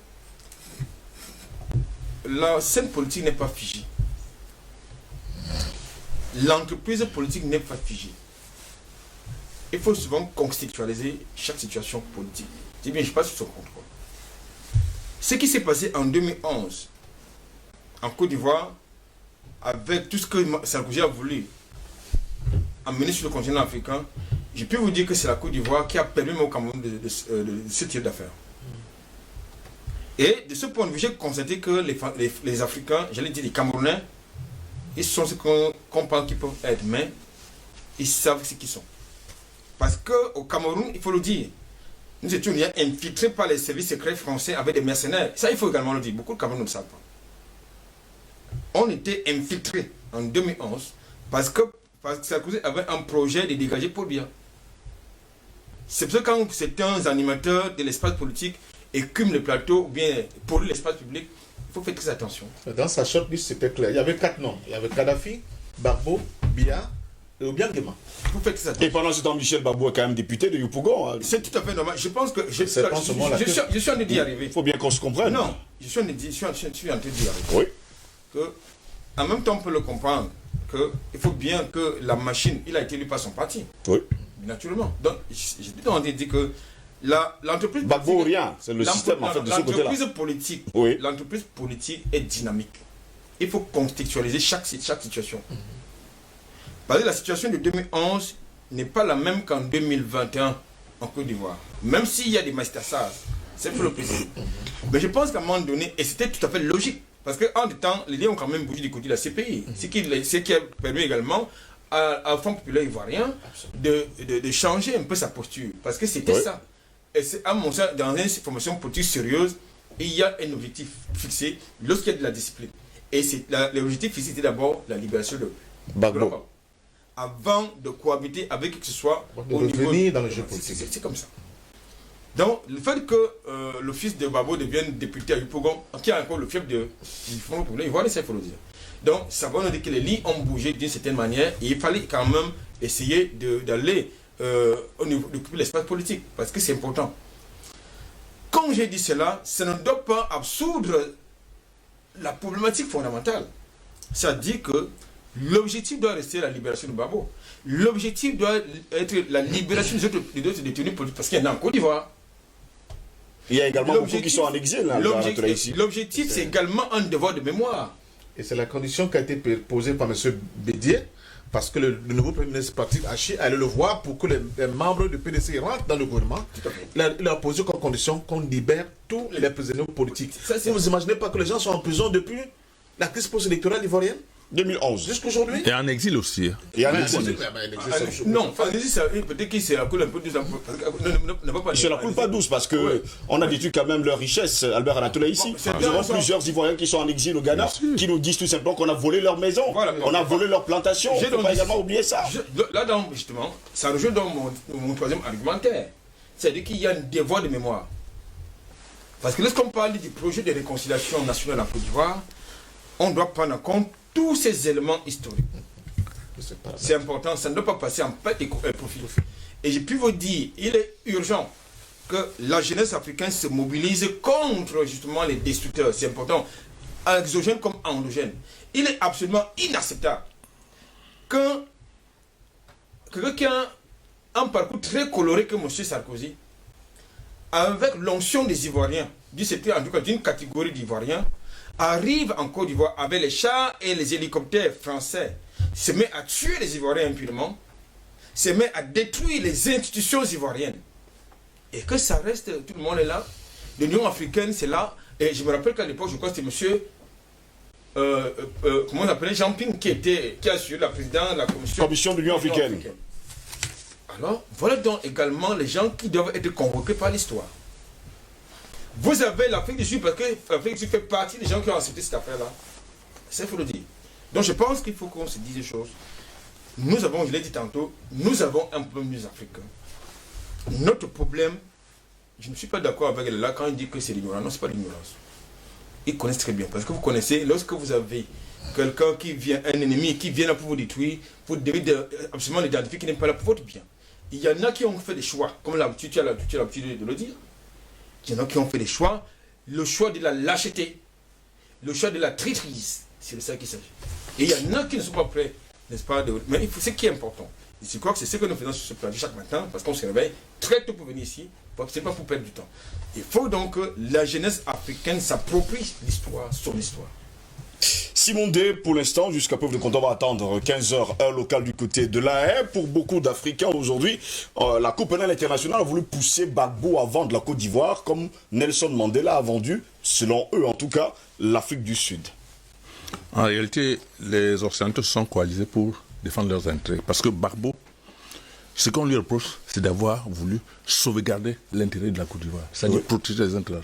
la scène politique n'est pas figée. L'entreprise politique n'est pas figée. Il faut souvent contextualiser chaque situation politique. Je dis bien, je passe sur son contrôle. Ce qui s'est passé en 2011, en Côte d'Ivoire, avec tout ce que Sarkozy a voulu amener sur le continent africain, je peux vous dire que c'est la Côte d'Ivoire qui a permis au Cameroun de ce type d'affaires. Et de ce point de vue, j'ai constaté que les Africains, j'allais dire les Camerounais, ils sont ce qu'on pense qu'ils peuvent être, mais ils savent ce qu'ils sont. Parce qu'au Cameroun, il faut le dire, nous étions infiltrés par les services secrets français avec des mercenaires. Ça, il faut également le dire. Beaucoup de Camerounais ne le savent pas. On était infiltrés en 2011 parce que Sarkozy avait un projet de dégager Paul Biya. C'est pour ça que quand certains animateurs de l'espace politique écument le plateau ou bien polluent l'espace public, il faut faire très attention. Dans sa shortlist, c'était clair. Il y avait 4 noms. Il y avait Kadhafi, Gbagbo, Biya et Obiang Nguema. Et pendant ce temps, Michel Gbagbo est quand même député de Yopougon. Hein. C'est tout à fait normal. Je pense que je suis en train d'y arriver. Il faut bien qu'on se comprenne. Non, je suis en train d'y arriver. Oui. Que, en même temps, on peut le comprendre qu'il faut bien que la machine, il a été élu par son parti. Oui. Naturellement. Donc, j'ai tout en train de dire que l'entreprise Gbagbo rien, c'est le système en fait de ce côté-là. L'entreprise politique est dynamique. Il faut contextualiser chaque situation. Parce que la situation de 2011 n'est pas la même qu'en 2021 en Côte d'Ivoire. Même s'il y a des masterclass, c'est pour le plaisir. Mais je pense qu'à un moment donné, et c'était tout à fait logique, parce qu'en temps, les liens ont quand même bougé du côté de la CPI. Ce qui a permis également au Front populaire ivoirien de changer un peu sa posture. Parce que c'était ça. et c'est à mon sens, dans une formation politique sérieuse, il y a un objectif fixé lorsqu'il y a de la discipline. Et l'objectif fixé, c'est d'abord la libération de Gbagbo. Avant de cohabiter avec qui que ce soit au niveau dans le jeu politique. C'est comme ça. Donc, le fait que le fils de Gbagbo devienne député à Yopougon, qui a encore le fief du Front populaire ivoirien, ça il faut le dire. Donc, ça veut dire que les lignes ont bougé d'une certaine manière et il fallait quand même essayer d'aller au niveau d'occuper l'espace politique, parce que c'est important. Quand j'ai dit cela, ça ne doit pas absoudre la problématique fondamentale. Ça dit que l'objectif doit rester la libération de Gbagbo. L'objectif doit être la libération des autres détenus politiques, parce qu'il y en a en Côte d'Ivoire. Il y a également beaucoup qui sont en exil. L'objectif, c'est également un devoir de mémoire. Et c'est la condition qui a été posée par M. Bédier, parce que le nouveau Premier ministre Patrick Hachi allait le voir pour que les membres du PDC rentrent dans le gouvernement. Il a posé comme condition qu'on libère tous les prisonniers politiques. Vous ne vous imaginez pas que les gens sont en prison depuis la crise post-électorale ivoirienne 2011. Jusqu'aujourd'hui. Et en exil aussi. Et en exil. Non, en exil, peut-être qu'il c'est la coule un peu douce. Ils se la coulent pas douce parce que on a détruit quand même leur richesse, Albert Anatola ici. Nous avons plusieurs Ivoiriens qui sont en exil au Ghana, qui nous disent tout simplement qu'on a volé leur maison, on a volé leur plantation. Il ne faut pas également oublier ça. Là-dedans, justement, ça rejoint dans mon troisième argumentaire. C'est-à-dire qu'il y a un devoir de mémoire. Parce que lorsqu'on parle du projet de réconciliation nationale en Côte d'Ivoire, on doit prendre en compte tous ces éléments historiques. C'est important, ça ne doit pas passer en perte et profit. Et j'ai pu vous dire, il est urgent que la jeunesse africaine se mobilise contre justement les destructeurs. C'est important, exogènes comme endogènes. Il est absolument inacceptable que quelqu'un qui a un parcours très coloré que M. Sarkozy, avec l'onction des Ivoiriens, en tout cas d'une catégorie d'Ivoiriens, arrive en Côte d'Ivoire avec les chars et les hélicoptères français, se met à tuer les Ivoiriens impunément, se met à détruire les institutions ivoiriennes. Et que ça reste, tout le monde est là. L'Union africaine, c'est là. Et je me rappelle qu'à l'époque, je crois que c'était monsieur, comment on appelait, Jean Ping, qui a assuré la présidente de la commission de l'Union africaine. Alors, voilà donc également les gens qui doivent être convoqués par l'histoire. Vous avez l'Afrique du Sud, parce que l'Afrique du Sud fait partie des gens qui ont accepté cette affaire-là. Ça, il faut le dire. Donc, je pense qu'il faut qu'on se dise des choses. Nous avons, je l'ai dit tantôt, nous avons un problème des Africains. Notre problème, je ne suis pas d'accord avec là quand il dit que c'est l'ignorance. Non, ce n'est pas l'ignorance. Ils connaissent très bien. Parce que vous connaissez, lorsque vous avez quelqu'un qui vient, un ennemi qui vient là pour vous détruire, vous devez absolument l'identifier qui n'est pas là pour votre bien. Il y en a qui ont fait des choix, comme tu as l'habitude de le dire. Il y en a qui ont fait des choix, le choix de la lâcheté, le choix de la traîtrise, c'est de ça qu'il s'agit. Et il y en a qui ne sont pas prêts, n'est-ce pas, mais ce qui est important, je crois que c'est ce que nous faisons sur ce plan chaque matin, parce qu'on se réveille très tôt pour venir ici, c'est pas pour perdre du temps. Il faut donc que la jeunesse africaine s'approprie l'histoire, son histoire. Simon D, pour l'instant, jusqu'à preuve de compte, on va attendre 15h, heure locale du côté de La Haye. Pour beaucoup d'Africains aujourd'hui, la Cour pénale internationale a voulu pousser Gbagbo à vendre la Côte d'Ivoire, comme Nelson Mandela a vendu, selon eux en tout cas, l'Afrique du Sud. En réalité, les Occidentaux sont coalisés pour défendre leurs intérêts. Parce que Gbagbo, ce qu'on lui reproche, c'est d'avoir voulu sauvegarder l'intérêt de la Côte d'Ivoire, c'est-à-dire protéger les intérêts.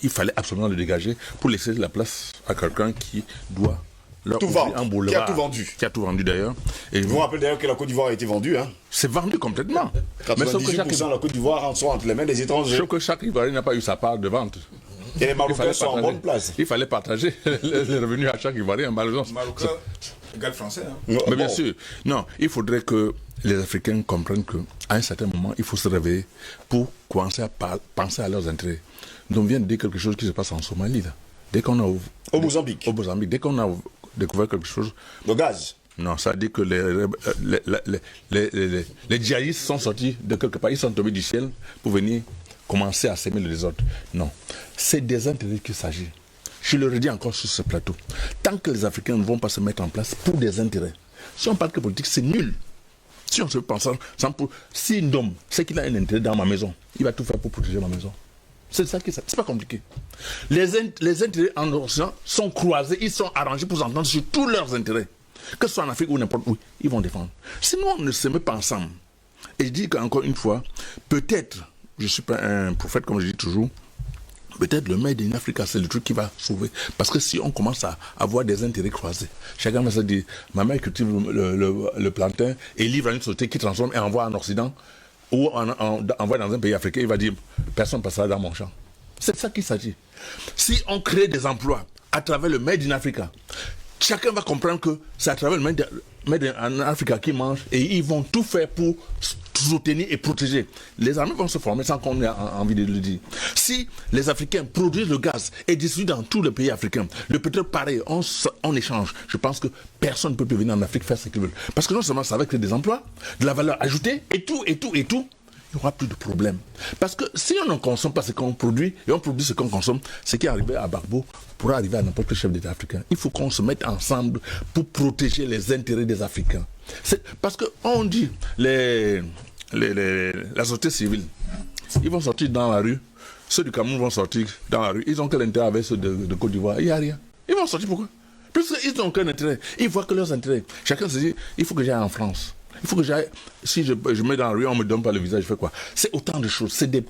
Il fallait absolument le dégager pour laisser la place à quelqu'un qui doit leur tout vendre, un boulevard, qui a tout vendu. Qui a tout vendu d'ailleurs. Et vous vous rappelez d'ailleurs que la Côte d'Ivoire a été vendue. Hein. C'est vendu complètement. 98% de la Côte d'Ivoire sont entre les mains des étrangers. Sauf que chaque Ivoirien n'a pas eu sa part de vente. Et les Marocains sont en bonne place. Il fallait partager les revenus à chaque Ivoirien, malheureusement. Marocain égale français. Hein. Mais bien sûr. Non, il faudrait que les Africains comprennent qu'à un certain moment, il faut se réveiller pour commencer à penser à leurs intérêts. Donc, on vient de dire quelque chose qui se passe en Somalie. Là. Dès qu'on a au Mozambique. Au Mozambique. Dès qu'on a découvert quelque chose. Le gaz. Non, ça dit que les djihadistes sont sortis de quelque part. Ils sont tombés du ciel pour venir commencer à s'aimer le désordre. Non. C'est des intérêts qu'il s'agit. Je le redis encore sur ce plateau. Tant que les Africains ne vont pas se mettre en place pour des intérêts, si on parle que politique, c'est nul. Si on se pense, si un homme sait qu'il a un intérêt dans ma maison, il va tout faire pour protéger ma maison. C'est ça qui c'est pas compliqué. Les intérêts en Occident sont croisés, ils sont arrangés pour s'entendre sur tous leurs intérêts. Que ce soit en Afrique ou n'importe où, ils vont défendre. Sinon, on ne se met pas ensemble. Et je dis qu'encore une fois, peut-être je ne suis pas un prophète, comme je dis toujours. Peut-être le Made in Africa, c'est le truc qui va sauver. Parce que si on commence à avoir des intérêts croisés, chacun va se dire, ma mère cultive le plantain et livre à une société qui transforme et envoie en Occident, ou envoie dans un pays africain, il va dire, personne ne passera dans mon champ. C'est de ça qu'il s'agit. Si on crée des emplois à travers le Made in Africa, chacun va comprendre que c'est à travers le Made in Africa qu'ils mangent et ils vont tout faire pour soutenir et protéger. Les armées vont se former sans qu'on ait envie de le dire. Si les Africains produisent le gaz et distribuent dans tous les pays africains, le pétrole pareil, on échange. Je pense que personne ne peut plus venir en Afrique faire ce qu'il veut. Parce que non seulement ça va créer des emplois, de la valeur ajoutée et tout, il n'y aura plus de problème. Parce que si on ne consomme pas ce qu'on produit, et on produit ce qu'on consomme, ce qui est arrivé à Gbagbo pourra arriver à n'importe quel chef d'État africain. Il faut qu'on se mette ensemble pour protéger les intérêts des Africains. Parce qu'on dit, la société civile, ils vont sortir dans la rue, ceux du Cameroun vont sortir dans la rue, ils n'ont quel intérêt avec ceux de Côte d'Ivoire? Il n'y a rien. Ils vont sortir pourquoi? Parce qu'ils n'ont qu'un intérêt. Ils voient que leurs intérêts. Chacun se dit, il faut que j'aille en France. Il faut que j'aille, si je mets dans la rue, on ne me donne pas le visage, je fais quoi? C'est autant de choses. C'est des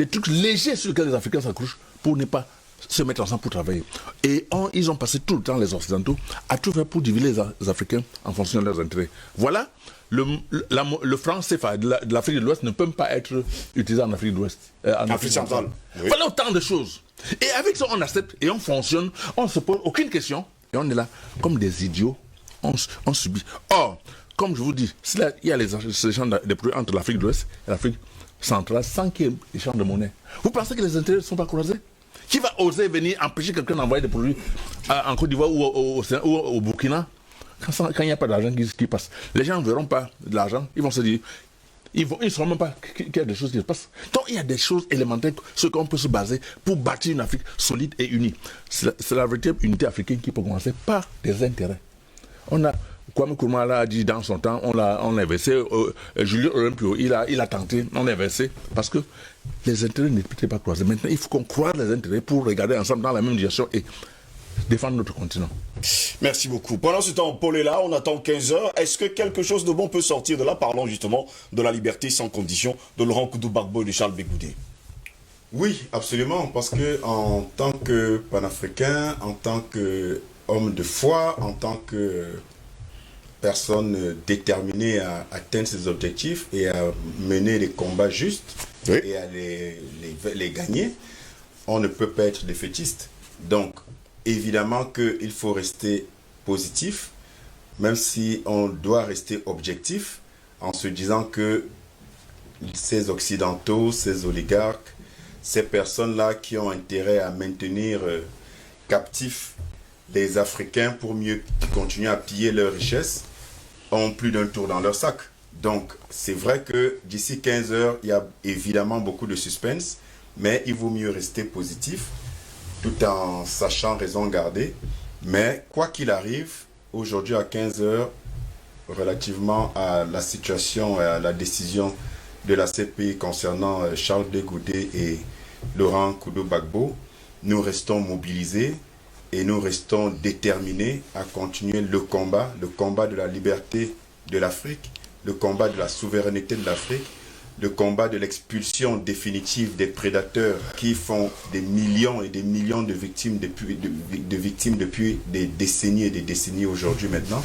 trucs légers sur lesquels les Africains s'accrochent pour ne pas se mettre ensemble pour travailler. Et ils ont passé tout le temps, les Occidentaux, à tout faire pour diviser les Africains en fonction de leurs intérêts. Voilà, le franc CFA de l'Afrique de l'Ouest ne peut pas être utilisé en Afrique de l'Ouest. En Afrique centrale. Oui. Voilà autant de choses. Et avec ça, on accepte et on fonctionne, on ne se pose aucune question et on est là comme des idiots. On subit. Or, comme je vous dis, il y a les échanges de produits entre l'Afrique de l'Ouest et l'Afrique centrale sans qu'il y ait échange de monnaie. Vous pensez que les intérêts ne sont pas croisés? Qui va oser venir empêcher quelqu'un d'envoyer des produits en Côte d'Ivoire ou au Burkina quand il n'y a pas d'argent qui passe? Les gens ne verront pas de l'argent, ils vont se dire, ils ne sauront même pas qu'il y a des choses qui se passent. Donc il y a des choses élémentaires sur lesquelles on peut se baser pour bâtir une Afrique solide et unie. C'est la véritable unité africaine qui peut commencer par des intérêts. Kwame Nkrumah a dit dans son temps, on l'a inversé. Julien Olympio, il a tenté, on l'a inversé. Parce que les intérêts n'étaient pas croisés. Maintenant, il faut qu'on croise les intérêts pour regarder ensemble dans la même direction et défendre notre continent. Merci beaucoup. Pendant ce temps, Paul est là, on attend 15 heures. Est-ce que quelque chose de bon peut sortir de là? Parlons justement de la liberté sans condition de Laurent Gbagbo et de Charles Blé Goudé. Oui, absolument. Parce que en tant que panafricain, en tant que homme de foi, en tant que personne déterminée à atteindre ses objectifs et à mener les combats justes et à les gagner, on ne peut pas être défaitiste. Donc, évidemment qu'il faut rester positif, même si on doit rester objectif, en se disant que ces Occidentaux, ces oligarques, ces personnes-là qui ont intérêt à maintenir captifs les Africains pour mieux continuer à piller leurs richesses, ont plus d'un tour dans leur sac. Donc, c'est vrai que d'ici 15 heures, il y a évidemment beaucoup de suspense, mais il vaut mieux rester positif, tout en sachant raison garder. Mais quoi qu'il arrive, aujourd'hui à 15 heures, relativement à la situation et à la décision de la CPI concernant Charles Blé Goudé et Laurent Gbagbo, nous restons mobilisés et nous restons déterminés à continuer le combat de la liberté de l'Afrique, le combat de la souveraineté de l'Afrique, le combat de l'expulsion définitive des prédateurs qui font des millions et des millions de victimes depuis des décennies et des décennies aujourd'hui maintenant.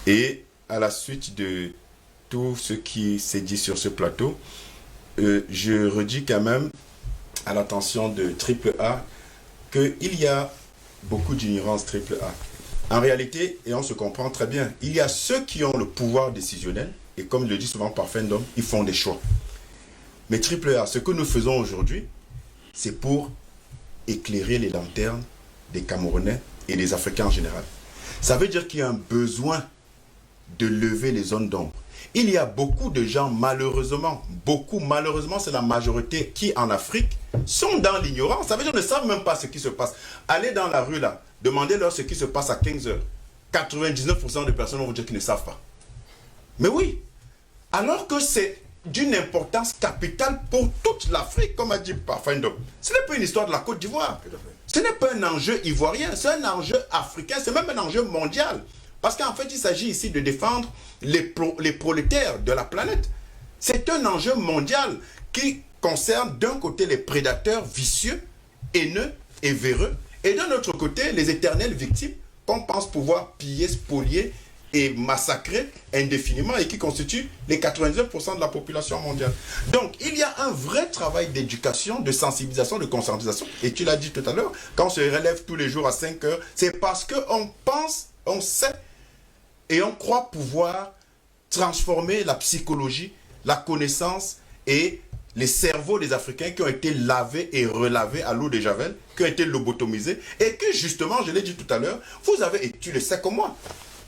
Et à la suite de tout ce qui s'est dit sur ce plateau, je redis quand même à l'attention de AAA qu'il y a beaucoup d'ignorance AAA. En réalité, et on se comprend très bien, il y a ceux qui ont le pouvoir décisionnel, et comme le dit souvent Parfendom, ils font des choix. Mais AAA, ce que nous faisons aujourd'hui, c'est pour éclairer les lanternes des Camerounais et des Africains en général. Ça veut dire qu'il y a un besoin de lever les zones d'ombre. Il y a beaucoup de gens, malheureusement, c'est la majorité qui, en Afrique, sont dans l'ignorance. Ça veut dire qu'ils ne savent même pas ce qui se passe. Allez dans la rue, là, demandez-leur ce qui se passe à 15 heures. 99% des personnes vont vous dire qu'ils ne savent pas. Mais oui, alors que c'est d'une importance capitale pour toute l'Afrique, comme a dit Parfendom. Ce n'est pas une histoire de la Côte d'Ivoire. Ce n'est pas un enjeu ivoirien, c'est un enjeu africain, c'est même un enjeu mondial. Parce qu'en fait, il s'agit ici de défendre les prolétaires de la planète. C'est un enjeu mondial qui concerne d'un côté les prédateurs vicieux, haineux et véreux, et d'un autre côté les éternelles victimes qu'on pense pouvoir piller, spolier et massacrer indéfiniment et qui constituent les 99% de la population mondiale. Donc, il y a un vrai travail d'éducation, de sensibilisation, de conscientisation. Et tu l'as dit tout à l'heure, quand on se relève tous les jours à 5 heures, c'est parce qu'on pense, on sait et on croit pouvoir transformer la psychologie, la connaissance et les cerveaux des Africains qui ont été lavés et relavés à l'eau de Javel, qui ont été lobotomisés, et que justement, je l'ai dit tout à l'heure, vous avez, et tu le sais comme moi,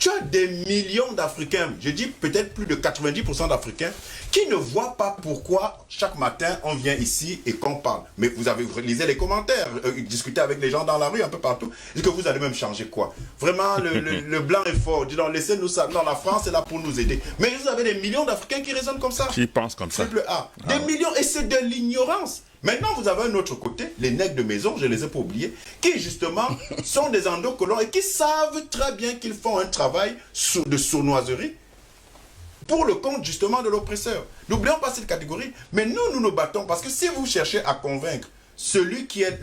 tu as des millions d'Africains, je dis peut-être plus de 90% d'Africains, qui ne voient pas pourquoi chaque matin on vient ici et qu'on parle. Mais vous lisez les commentaires, discutez avec les gens dans la rue, un peu partout. Est-ce que vous allez même changer quoi? Vraiment, le blanc est fort. Dis donc, laissez-nous ça. Non, la France est là pour nous aider. Mais vous avez des millions d'Africains qui raisonnent comme ça. Qui pensent comme ça. Triple A. Des millions, et c'est de l'ignorance. Maintenant, vous avez un autre côté, les nègres de maison, je ne les ai pas oubliés, qui justement sont des endocolons et qui savent très bien qu'ils font un travail de sournoiserie pour le compte justement de l'oppresseur. N'oublions pas cette catégorie, mais nous nous battons parce que si vous cherchez à convaincre celui qui est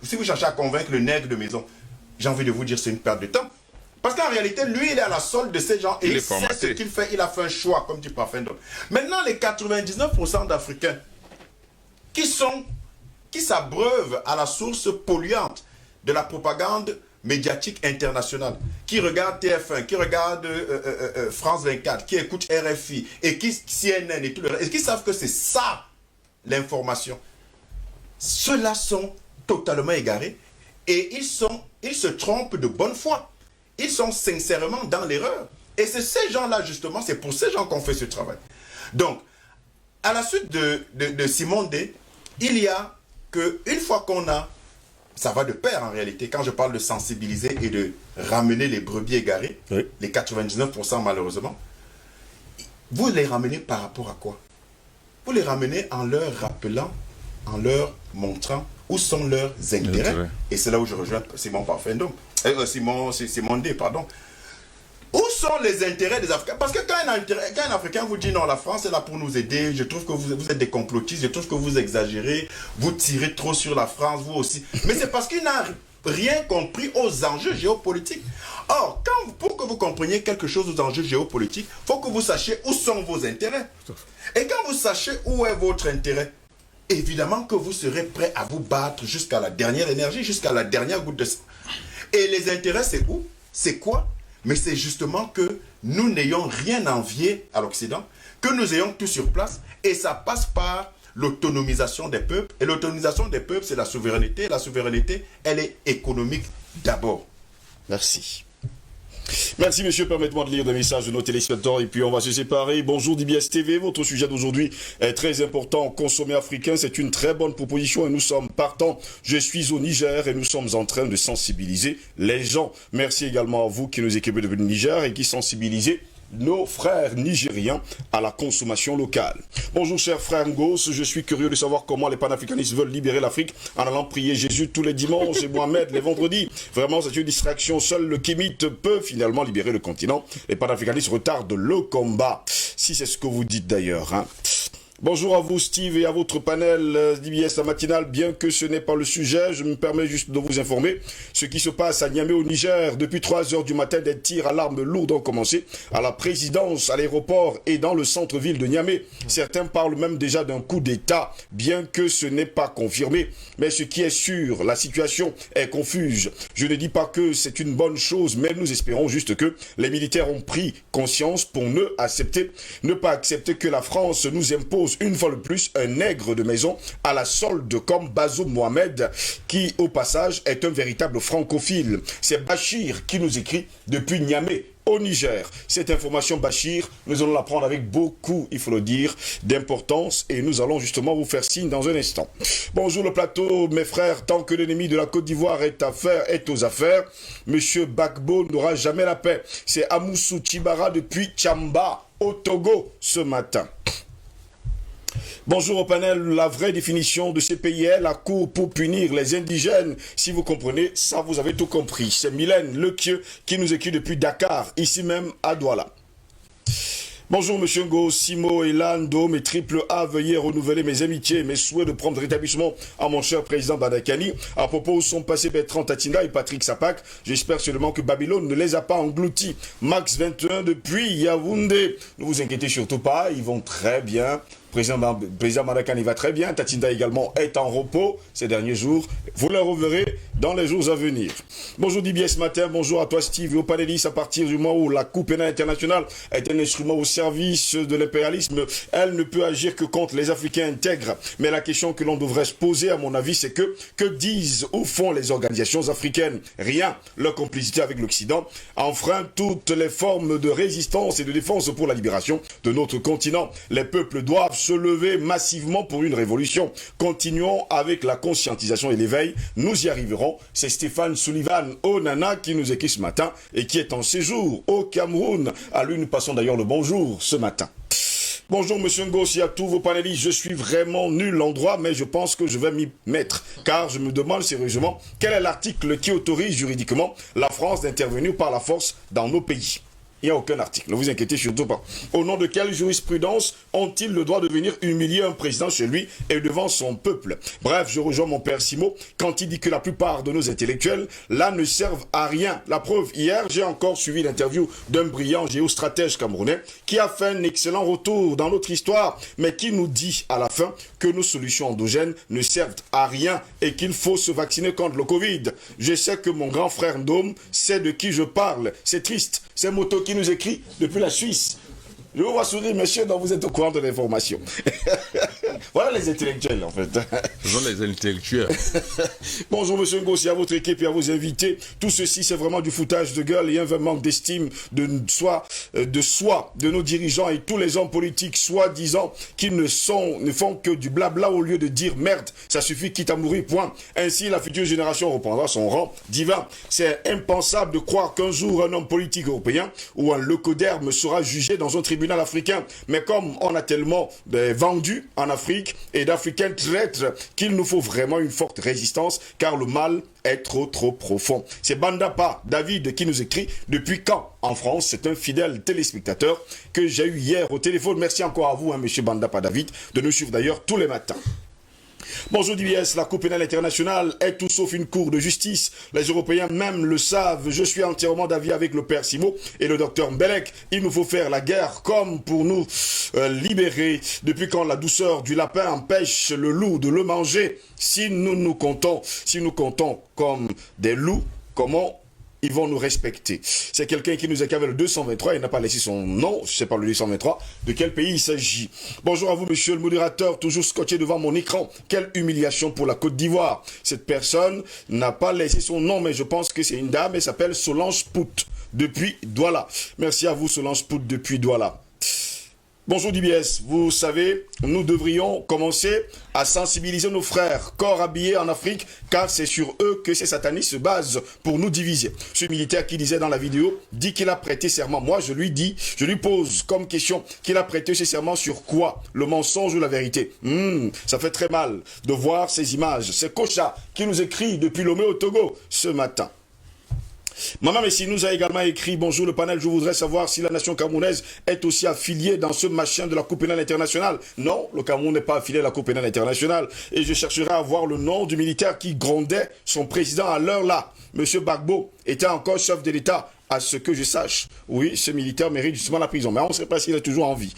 si vous cherchez à convaincre le nègre de maison, j'ai envie de vous dire c'est une perte de temps. Parce qu'en réalité, lui, il est à la solde de ces gens et il sait ce qu'il fait, il a fait un choix, comme dit Parfendon. Maintenant, les 99% d'Africains qui s'abreuvent à la source polluante de la propagande médiatique internationale, qui regardent TF1, qui regardent France 24, qui écoutent RFI, et qui CNN et tout le reste, et qui savent que c'est ça l'information. Ceux-là sont totalement égarés et ils se trompent de bonne foi. Ils sont sincèrement dans l'erreur. Et c'est ces gens-là, justement, c'est pour ces gens qu'on fait ce travail. Donc, à la suite de Simone D, il y a qu'une fois qu'on a, ça va de pair en réalité, quand je parle de sensibiliser et de ramener les brebis égarés, oui, les 99% malheureusement, vous les ramenez par rapport à quoi? Vous les ramenez en leur rappelant, en leur montrant où sont leurs intérêts. Et c'est là où je rejoins Simon Parfendon, Simon D, pardon. Où sont les intérêts des Africains? Parce que quand un Africain vous dit non, la France est là pour nous aider, je trouve que vous êtes des complotistes, je trouve que vous exagérez, vous tirez trop sur la France, vous aussi. Mais c'est parce qu'il n'a rien compris aux enjeux géopolitiques. Or, pour que vous compreniez quelque chose aux enjeux géopolitiques, il faut que vous sachiez où sont vos intérêts. Et quand vous sachez où est votre intérêt, évidemment que vous serez prêt à vous battre jusqu'à la dernière énergie, jusqu'à la dernière goutte de sang. Et les intérêts, c'est où? C'est quoi? Mais c'est justement que nous n'ayons rien à envier à l'Occident, que nous ayons tout sur place, et ça passe par l'autonomisation des peuples. Et l'autonomisation des peuples, c'est la souveraineté. La souveraineté, elle est économique d'abord. Merci. Merci monsieur, permettez-moi de lire des messages de nos téléspectateurs et puis on va se séparer. Bonjour DBS TV, votre sujet d'aujourd'hui est très important. Consommer africain, c'est une très bonne proposition et nous sommes partants. Je suis au Niger et nous sommes en train de sensibiliser les gens. Merci également à vous qui nous équipez depuis le Niger et qui sensibilisez nos frères nigériens à la consommation locale. Bonjour chers frères Ngos, je suis curieux de savoir comment les panafricanistes veulent libérer l'Afrique en allant prier Jésus tous les dimanches et Mohamed les vendredis. Vraiment c'est une distraction, seul le Kémite peut finalement libérer le continent. Les panafricanistes retardent le combat, si c'est ce que vous dites d'ailleurs, hein. Bonjour à vous Steve et à votre panel d'IBS la matinale, bien que ce n'est pas le sujet, je me permets juste de vous informer ce qui se passe à Niamey au Niger. Depuis 3 h du matin, des tirs à l'arme lourde ont commencé à la présidence, à l'aéroport et dans le centre-ville de Niamey. Certains parlent même déjà d'un coup d'État, bien que ce n'est pas confirmé. Mais ce qui est sûr, la situation est confuse. Je ne dis pas que c'est une bonne chose, mais nous espérons juste que les militaires ont pris conscience pour ne pas accepter que la France nous impose une fois de plus un nègre de maison à la solde comme Bazoum Mohamed, qui au passage est un véritable francophile. C'est Bachir qui nous écrit depuis Niamey au Niger. Cette information, Bachir, nous allons la prendre avec beaucoup, il faut le dire, d'importance et nous allons justement vous faire signe dans un instant. Bonjour le plateau, mes frères, tant que l'ennemi de la Côte d'Ivoire est aux affaires, Monsieur Gbagbo n'aura jamais la paix. C'est Amoussou Tchibara depuis Tchamba, au Togo, ce matin. Bonjour au panel, la vraie définition de ces pays est la cour pour punir les indigènes. Si vous comprenez, ça vous avez tout compris. C'est Mylène Lequieux qui nous écrit depuis Dakar, ici même à Douala. Bonjour Monsieur Ngo, Simo et Lando, mes triple A, veuillez renouveler mes amitiés et mes souhaits de prendre rétablissement à mon cher président Badakani. À propos où sont passés Bertrand Tatinda et Patrick Sapak, j'espère seulement que Babylone ne les a pas engloutis. Max 21 depuis Yaoundé. Ne vous inquiétez surtout pas, ils vont très bien. Président Badakani va très bien. Tatinda également est en repos ces derniers jours. Vous le reverrez dans les jours à venir. Bonjour DBS Matin, bonjour à toi Steve et aux panélistes. À partir du moment où la Cour pénale internationale est un instrument au service de l'impérialisme, elle ne peut agir que contre les Africains intègres. Mais la question que l'on devrait se poser, à mon avis, c'est que disent au fond les organisations africaines? Rien. Leur complicité avec l'Occident enfreint toutes les formes de résistance et de défense pour la libération de notre continent. Les peuples doivent se lever massivement pour une révolution. Continuons avec la conscientisation et l'éveil. Nous y arriverons. C'est Stéphane Sullivan Onana qui nous écrit ce matin et qui est en séjour au Cameroun. À lui, nous passons d'ailleurs le bonjour ce matin. Bonjour Monsieur Ngossi, à tous vos panélistes. Je suis vraiment nul en droit, mais je pense que je vais m'y mettre. Car je me demande sérieusement quel est l'article qui autorise juridiquement la France d'intervenir par la force dans nos pays. Il n'y a aucun article, ne vous inquiétez surtout pas. Au nom de quelle jurisprudence ont-ils le droit de venir humilier un président chez lui et devant son peuple? Bref, je rejoins mon père Simo quand il dit que la plupart de nos intellectuels, là, ne servent à rien. La preuve, hier, j'ai encore suivi l'interview d'un brillant géostratège camerounais qui a fait un excellent retour dans notre histoire, mais qui nous dit à la fin que nos solutions endogènes ne servent à rien et qu'il faut se vacciner contre le Covid. Je sais que mon grand frère Ndom sait de qui je parle. C'est triste. C'est Moto qui nous écrit depuis la Suisse. Je vous vois sourire, monsieur, donc vous êtes au courant de l'information. Voilà les intellectuels, en fait. Ce sont les intellectuels. Bonjour, monsieur Ngossi, à votre équipe et à vos invités. Tout ceci, c'est vraiment du foutage de gueule et un manque d'estime de soi, de nos dirigeants et tous les hommes politiques, soi-disant, qui ne font que du blabla au lieu de dire merde. Ça suffit, quitte à mourir, point. Ainsi, la future génération reprendra son rang divin. C'est impensable de croire qu'un jour, un homme politique européen ou un leucoderme sera jugé dans un tribunal africain. Mais comme on a tellement vendu en Afrique et d'Africains traîtres qu'il nous faut vraiment une forte résistance car le mal est trop profond. C'est Bandapa David qui nous écrit depuis quand en France. C'est un fidèle téléspectateur que j'ai eu hier au téléphone. Merci encore à vous, monsieur Bandapa David, de nous suivre d'ailleurs tous les matins. Bonjour DBS, la Cour pénale internationale est tout sauf une cour de justice. Les Européens même le savent. Je suis entièrement d'avis avec le père Simo et le docteur Mbelek. Il nous faut faire la guerre comme pour nous libérer. Depuis quand la douceur du lapin empêche le loup de le manger? Si nous comptons comme des loups, comment ils vont nous respecter? C'est quelqu'un qui nous a qu'avec le 223, il n'a pas laissé son nom, je ne sais pas le 223, de quel pays il s'agit. Bonjour à vous, monsieur le modérateur, toujours scotché devant mon écran. Quelle humiliation pour la Côte d'Ivoire. Cette personne n'a pas laissé son nom, mais je pense que c'est une dame, elle s'appelle Solange Pout, depuis Douala. Merci à vous, Solange Pout, depuis Douala. Bonjour DBS, vous savez, nous devrions commencer à sensibiliser nos frères, corps habillés en Afrique, car c'est sur eux que ces satanistes se basent pour nous diviser. Ce militaire qui disait dans la vidéo, dit qu'il a prêté serment. Moi, je lui pose comme question qu'il a prêté ce serment sur quoi? Le mensonge ou la vérité? Ça fait très mal de voir ces images. C'est Kocha qui nous écrit depuis Lomé au Togo ce matin. Maman Messi nous a également écrit: bonjour le panel, je voudrais savoir si la nation camerounaise est aussi affiliée dans ce machin de la Cour pénale internationale. Non, le Cameroun n'est pas affilié à la Cour pénale internationale. Et je chercherai à voir le nom du militaire qui grondait son président à l'heure là. Monsieur Gbagbo était encore chef de l'État, à ce que je sache. Oui, ce militaire mérite justement la prison, mais on ne sait pas s'il est toujours en vie.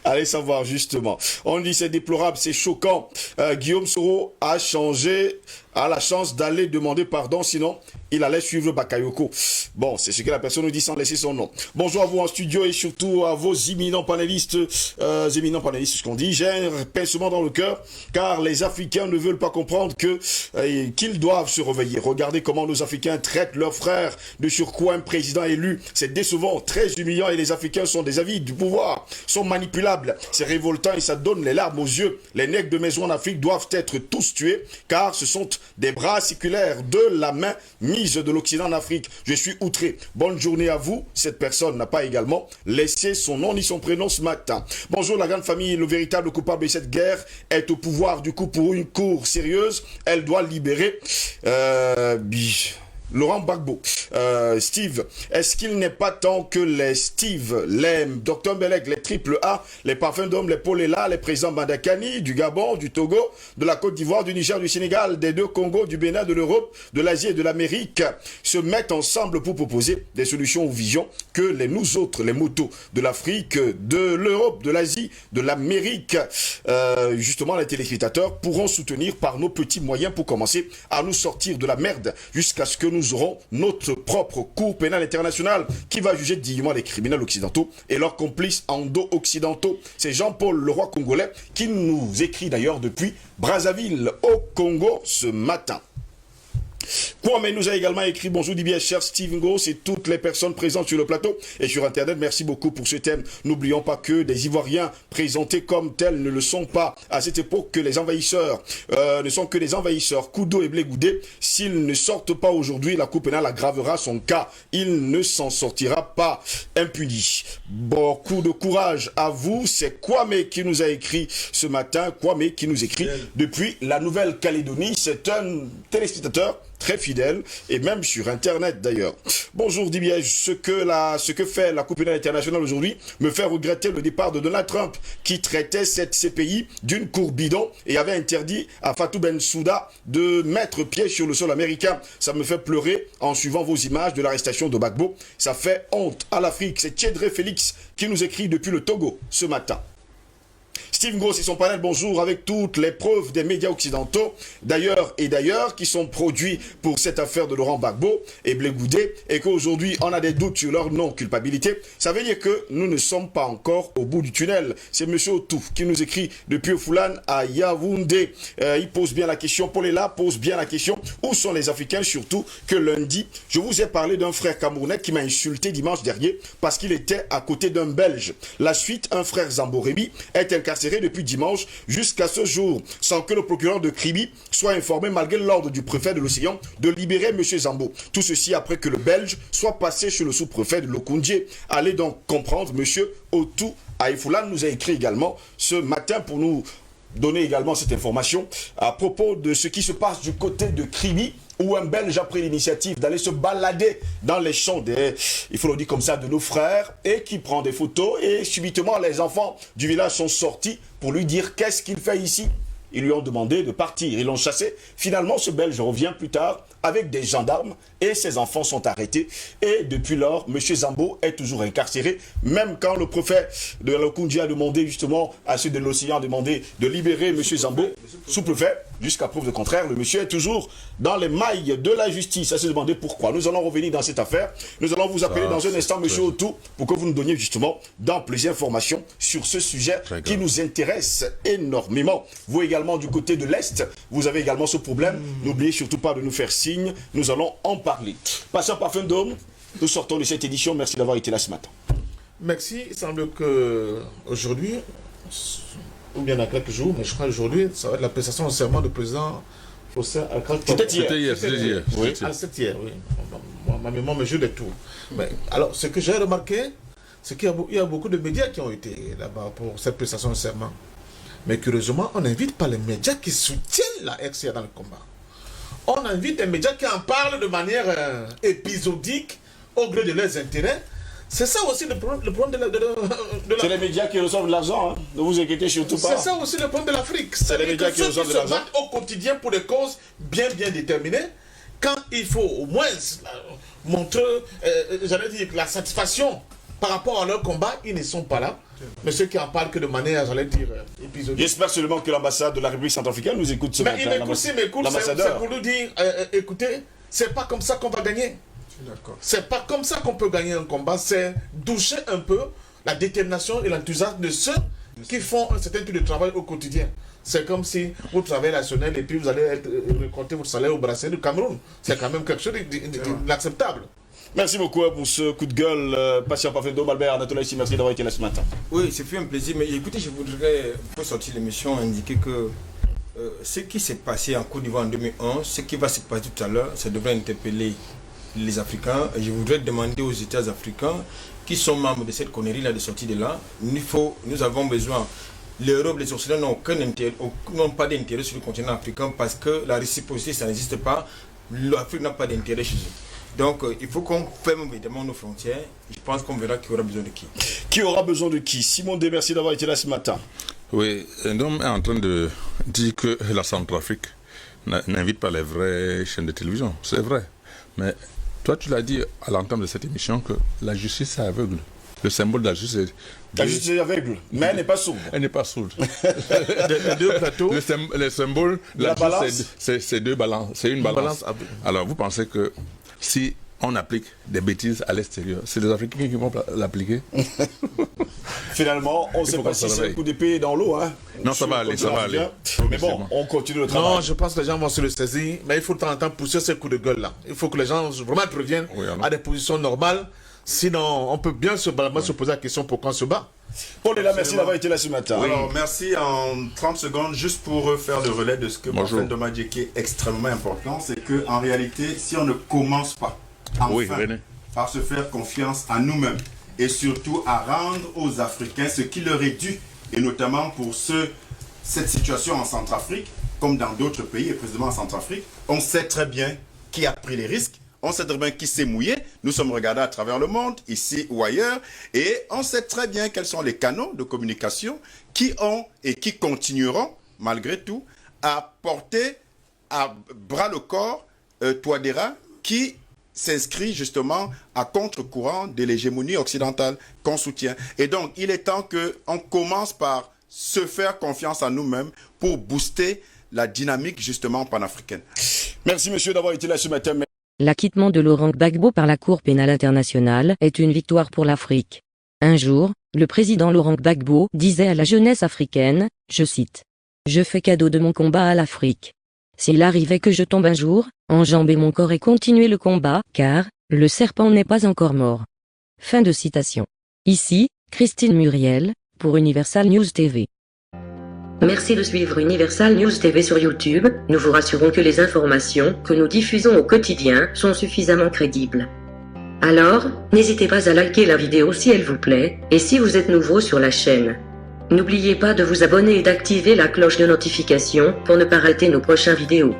Allez savoir justement. On dit c'est déplorable, c'est choquant. Guillaume Soro a la chance d'aller demander pardon, sinon il allait suivre Bakayoko. Bon, c'est ce que la personne nous dit sans laisser son nom. Bonjour à vous en studio et surtout à vos éminents panélistes. Ce qu'on dit, j'ai un pincement dans le cœur, car les Africains ne veulent pas comprendre qu'ils doivent se réveiller. Regardez comment nos Africains traitent leurs frères. De surcroît, un président élu, c'est décevant, très humiliant, et les Africains sont des avides du pouvoir, sont manipulables. C'est révoltant et ça donne les larmes aux yeux. Les nègres de maison en Afrique doivent être tous tués, car ce sont des bras séculaires de la main mise de l'Occident en Afrique. Je suis outré. Bonne journée à vous. Cette personne n'a pas également laissé son nom ni son prénom ce matin. Bonjour la grande famille. Le véritable coupable de cette guerre est au pouvoir. Du coup, pour une cour sérieuse, elle doit libérer Laurent Gbagbo. Steve, est-ce qu'il n'est pas temps que les Steve, les Dr Mbelek, les Triple A, les Parfums d'Homme, les Polela, les présidents Bandakani, du Gabon, du Togo, de la Côte d'Ivoire, du Niger, du Sénégal, des deux Congos, du Bénin, de l'Europe, de l'Asie et de l'Amérique se mettent ensemble pour proposer des solutions ou visions que nous autres, les motos de l'Afrique, de l'Europe, de l'Asie, de l'Amérique, justement les téléspectateurs pourront soutenir par nos petits moyens pour commencer à nous sortir de la merde jusqu'à ce que nous aurons notre propre Cour pénale internationale qui va juger dignement les criminels occidentaux et leurs complices endo-occidentaux. C'est Jean-Paul Leroy congolais qui nous écrit d'ailleurs depuis Brazzaville au Congo ce matin. Kwame nous a également écrit: bonjour Dibier, cher Steve Ngos et toutes les personnes présentes sur le plateau et sur internet, merci beaucoup pour ce thème. N'oublions pas que des Ivoiriens présentés comme tels ne le sont pas. À cette époque que les envahisseurs ne sont que des envahisseurs. Kudo et Blé Goudé, s'ils ne sortent pas aujourd'hui, la Cour pénale aggravera son cas. Il ne s'en sortira pas impuni. Beaucoup de courage à vous. C'est Kwame qui nous a écrit ce matin. Kwame qui nous écrit depuis la Nouvelle-Calédonie. C'est un téléspectateur très fidèle, et même sur Internet d'ailleurs. Bonjour Dibiège, ce que fait la Cour pénale internationale aujourd'hui me fait regretter le départ de Donald Trump, qui traitait cette CPI d'une cour bidon et avait interdit à Fatou Bensouda de mettre pied sur le sol américain. Ça me fait pleurer en suivant vos images de l'arrestation de Gbagbo. Ça fait honte à l'Afrique. C'est Tchédré Félix qui nous écrit depuis le Togo ce matin. Steve Ngos et son panel, bonjour, avec toutes les preuves des médias occidentaux, d'ailleurs, qui sont produits pour cette affaire de Laurent Gbagbo et Blé Goudé, et qu'aujourd'hui, on a des doutes sur leur non-culpabilité. Ça veut dire que nous ne sommes pas encore au bout du tunnel. C'est M. Otouf qui nous écrit depuis Oufoulan à Yaoundé. Il pose bien la question, Polela pose bien la question, où sont les Africains, surtout que lundi, je vous ai parlé d'un frère camerounais qui m'a insulté dimanche dernier parce qu'il était à côté d'un Belge. La suite, un frère Zamborébi est incarcéré depuis dimanche jusqu'à ce jour, sans que le procureur de Kribi soit informé, malgré l'ordre du préfet de l'Océan, de libérer M. Zambo. Tout ceci après que le Belge soit passé chez le sous-préfet de Lokoundje. Allez donc comprendre, M. Otou Aïfoulan nous a écrit également ce matin pour nous donner également cette information à propos de ce qui se passe du côté de Kribi, où un Belge a pris l'initiative d'aller se balader dans les champs il faut le dire comme ça, de nos frères, et qui prend des photos, et subitement les enfants du village sont sortis pour lui dire qu'est-ce qu'il fait ici. Ils lui ont demandé de partir, ils l'ont chassé. Finalement, ce Belge revient plus tard avec des gendarmes et ses enfants sont arrêtés. Et depuis lors, M. Zambo est toujours incarcéré, même quand le préfet de Lokoundje a demandé justement à ceux de l'Océan a demandé de libérer M. Zambo, sous-préfet, jusqu'à preuve de contraire, le monsieur est toujours dans les mailles de la justice. À se demander pourquoi. Nous allons revenir dans cette affaire. Nous allons vous appeler dans un instant, M. Otou, pour que vous nous donniez justement d'amples informations sur ce sujet qui nous intéresse énormément. Vous également du côté de l'Est, vous avez également ce problème. N'oubliez surtout pas de nous faire signe. Nous allons en parler. Passons par Parfum d'Homme. Nous sortons de cette édition. Merci d'avoir été là ce matin. Merci. Il semble que aujourd'hui, ou bien dans quelques jours, mais je crois aujourd'hui, ça va être la prestation au serment du président Faustin Alcalde. C'était hier. Oui, c'était hier, oui. Ma mémoire me joue des tours. Mais, alors, ce que j'ai remarqué, c'est qu'il y a beaucoup de médias qui ont été là-bas pour cette prestation au serment. Mais curieusement, on n'invite pas les médias qui soutiennent la RCA dans le combat. On invite des médias qui en parlent de manière épisodique, au gré de leurs intérêts. C'est ça aussi le problème de C'est les médias qui reçoivent de l'argent, hein. Ne vous inquiétez surtout pas. C'est ça aussi le problème de l'Afrique. C'est les médias qui reçoivent de l'argent. Ceux qui se battent au quotidien pour des causes bien déterminées, quand il faut au moins montrer, j'allais dire, la satisfaction par rapport à leur combat, ils ne sont pas là. Mais ceux qui en parlent que de manière, j'allais dire, épisodique. J'espère seulement que l'ambassade de la République centrafricaine nous écoute ce matin. Mais il m'écoute, c'est pour nous dire, écoutez, c'est pas comme ça qu'on va gagner. C'est pas comme ça qu'on peut gagner un combat, c'est doucher un peu la détermination et l'enthousiasme de ceux qui font un certain type de travail au quotidien. C'est comme si vous travaillez à la Sonnelle et puis vous allez récolter votre salaire au brasserie du Cameroun. C'est quand même quelque chose d'inacceptable. Merci beaucoup pour ce coup de gueule. Patient Parfum d'Homme, Albert Anatole, ici, merci d'avoir été là ce matin. Oui, c'est fait un plaisir. Mais écoutez, je voudrais, pour sortir l'émission, indiquer que ce qui s'est passé en Côte d'Ivoire en 2011, ce qui va se passer tout à l'heure, ça devrait interpeller les Africains. Et je voudrais demander aux États africains qui sont membres de cette connerie-là de sortir de là. Nous avons besoin. L'Europe, les Occidentaux n'ont pas d'intérêt sur le continent africain parce que la réciprocité, ça n'existe pas. l'Afrique n'a pas d'intérêt chez eux. Donc il faut qu'on ferme évidemment nos frontières. Je pense qu'on verra qui aura besoin de qui. Qui aura besoin de qui? Simon D, merci d'avoir été là ce matin. Oui, l'homme est en train de dire que la Centrafrique n'invite pas les vraies chaînes de télévision. C'est vrai. Mais toi, tu l'as dit à l'entame de cette émission que la justice est aveugle. Le symbole de la justice est... La justice est aveugle, mais elle n'est pas sourde. Elle n'est pas sourde. Les deux plateaux. Le symbole de la balance, c'est deux balances. C'est une balance. Alors, vous pensez que si on applique des bêtises à l'extérieur, c'est les Africains qui vont l'appliquer? Finalement, on ne sait pas si c'est un coup d'épée dans l'eau. Hein. Non, ça va aller, ça va aller. Mais bon, on continue le travail. Non, je pense que les gens vont se le saisir, mais il faut de temps en temps pousser ces coups de gueule-là. Il faut que les gens vraiment reviennent à des positions normales. Sinon, on peut bien se poser la question pourquoi on se bat. Paul est là, merci d'avoir été là ce matin. Oui. Alors, merci en 30 secondes, juste pour faire le relais de ce que Mohamed Ndoma Diéké est extrêmement important, c'est qu'en réalité, si on ne commence pas par se faire confiance à nous-mêmes et surtout à rendre aux Africains ce qui leur est dû, et notamment pour cette situation en Centrafrique, comme dans d'autres pays, et précisément en Centrafrique, on sait très bien qui a pris les risques. On sait très bien qui s'est mouillé. Nous sommes regardés à travers le monde, ici ou ailleurs. Et on sait très bien quels sont les canaux de communication qui ont et qui continueront, malgré tout, à porter à bras le corps Touadéra, qui s'inscrit justement à contre-courant de l'hégémonie occidentale qu'on soutient. Et donc, il est temps qu'on commence par se faire confiance en nous-mêmes pour booster la dynamique justement panafricaine. Merci monsieur d'avoir été là ce matin. L'acquittement de Laurent Gbagbo par la Cour pénale internationale est une victoire pour l'Afrique. Un jour, le président Laurent Gbagbo disait à la jeunesse africaine, je cite, « Je fais cadeau de mon combat à l'Afrique. S'il arrivait que je tombe un jour, enjamber mon corps et continuer le combat, car le serpent n'est pas encore mort. » Fin de citation. Ici, Christine Muriel, pour Universal News TV. Merci de suivre Universal News TV sur YouTube. Nous vous rassurons que les informations que nous diffusons au quotidien sont suffisamment crédibles. Alors, n'hésitez pas à liker la vidéo si elle vous plaît, et si vous êtes nouveau sur la chaîne. N'oubliez pas de vous abonner et d'activer la cloche de notification pour ne pas rater nos prochaines vidéos.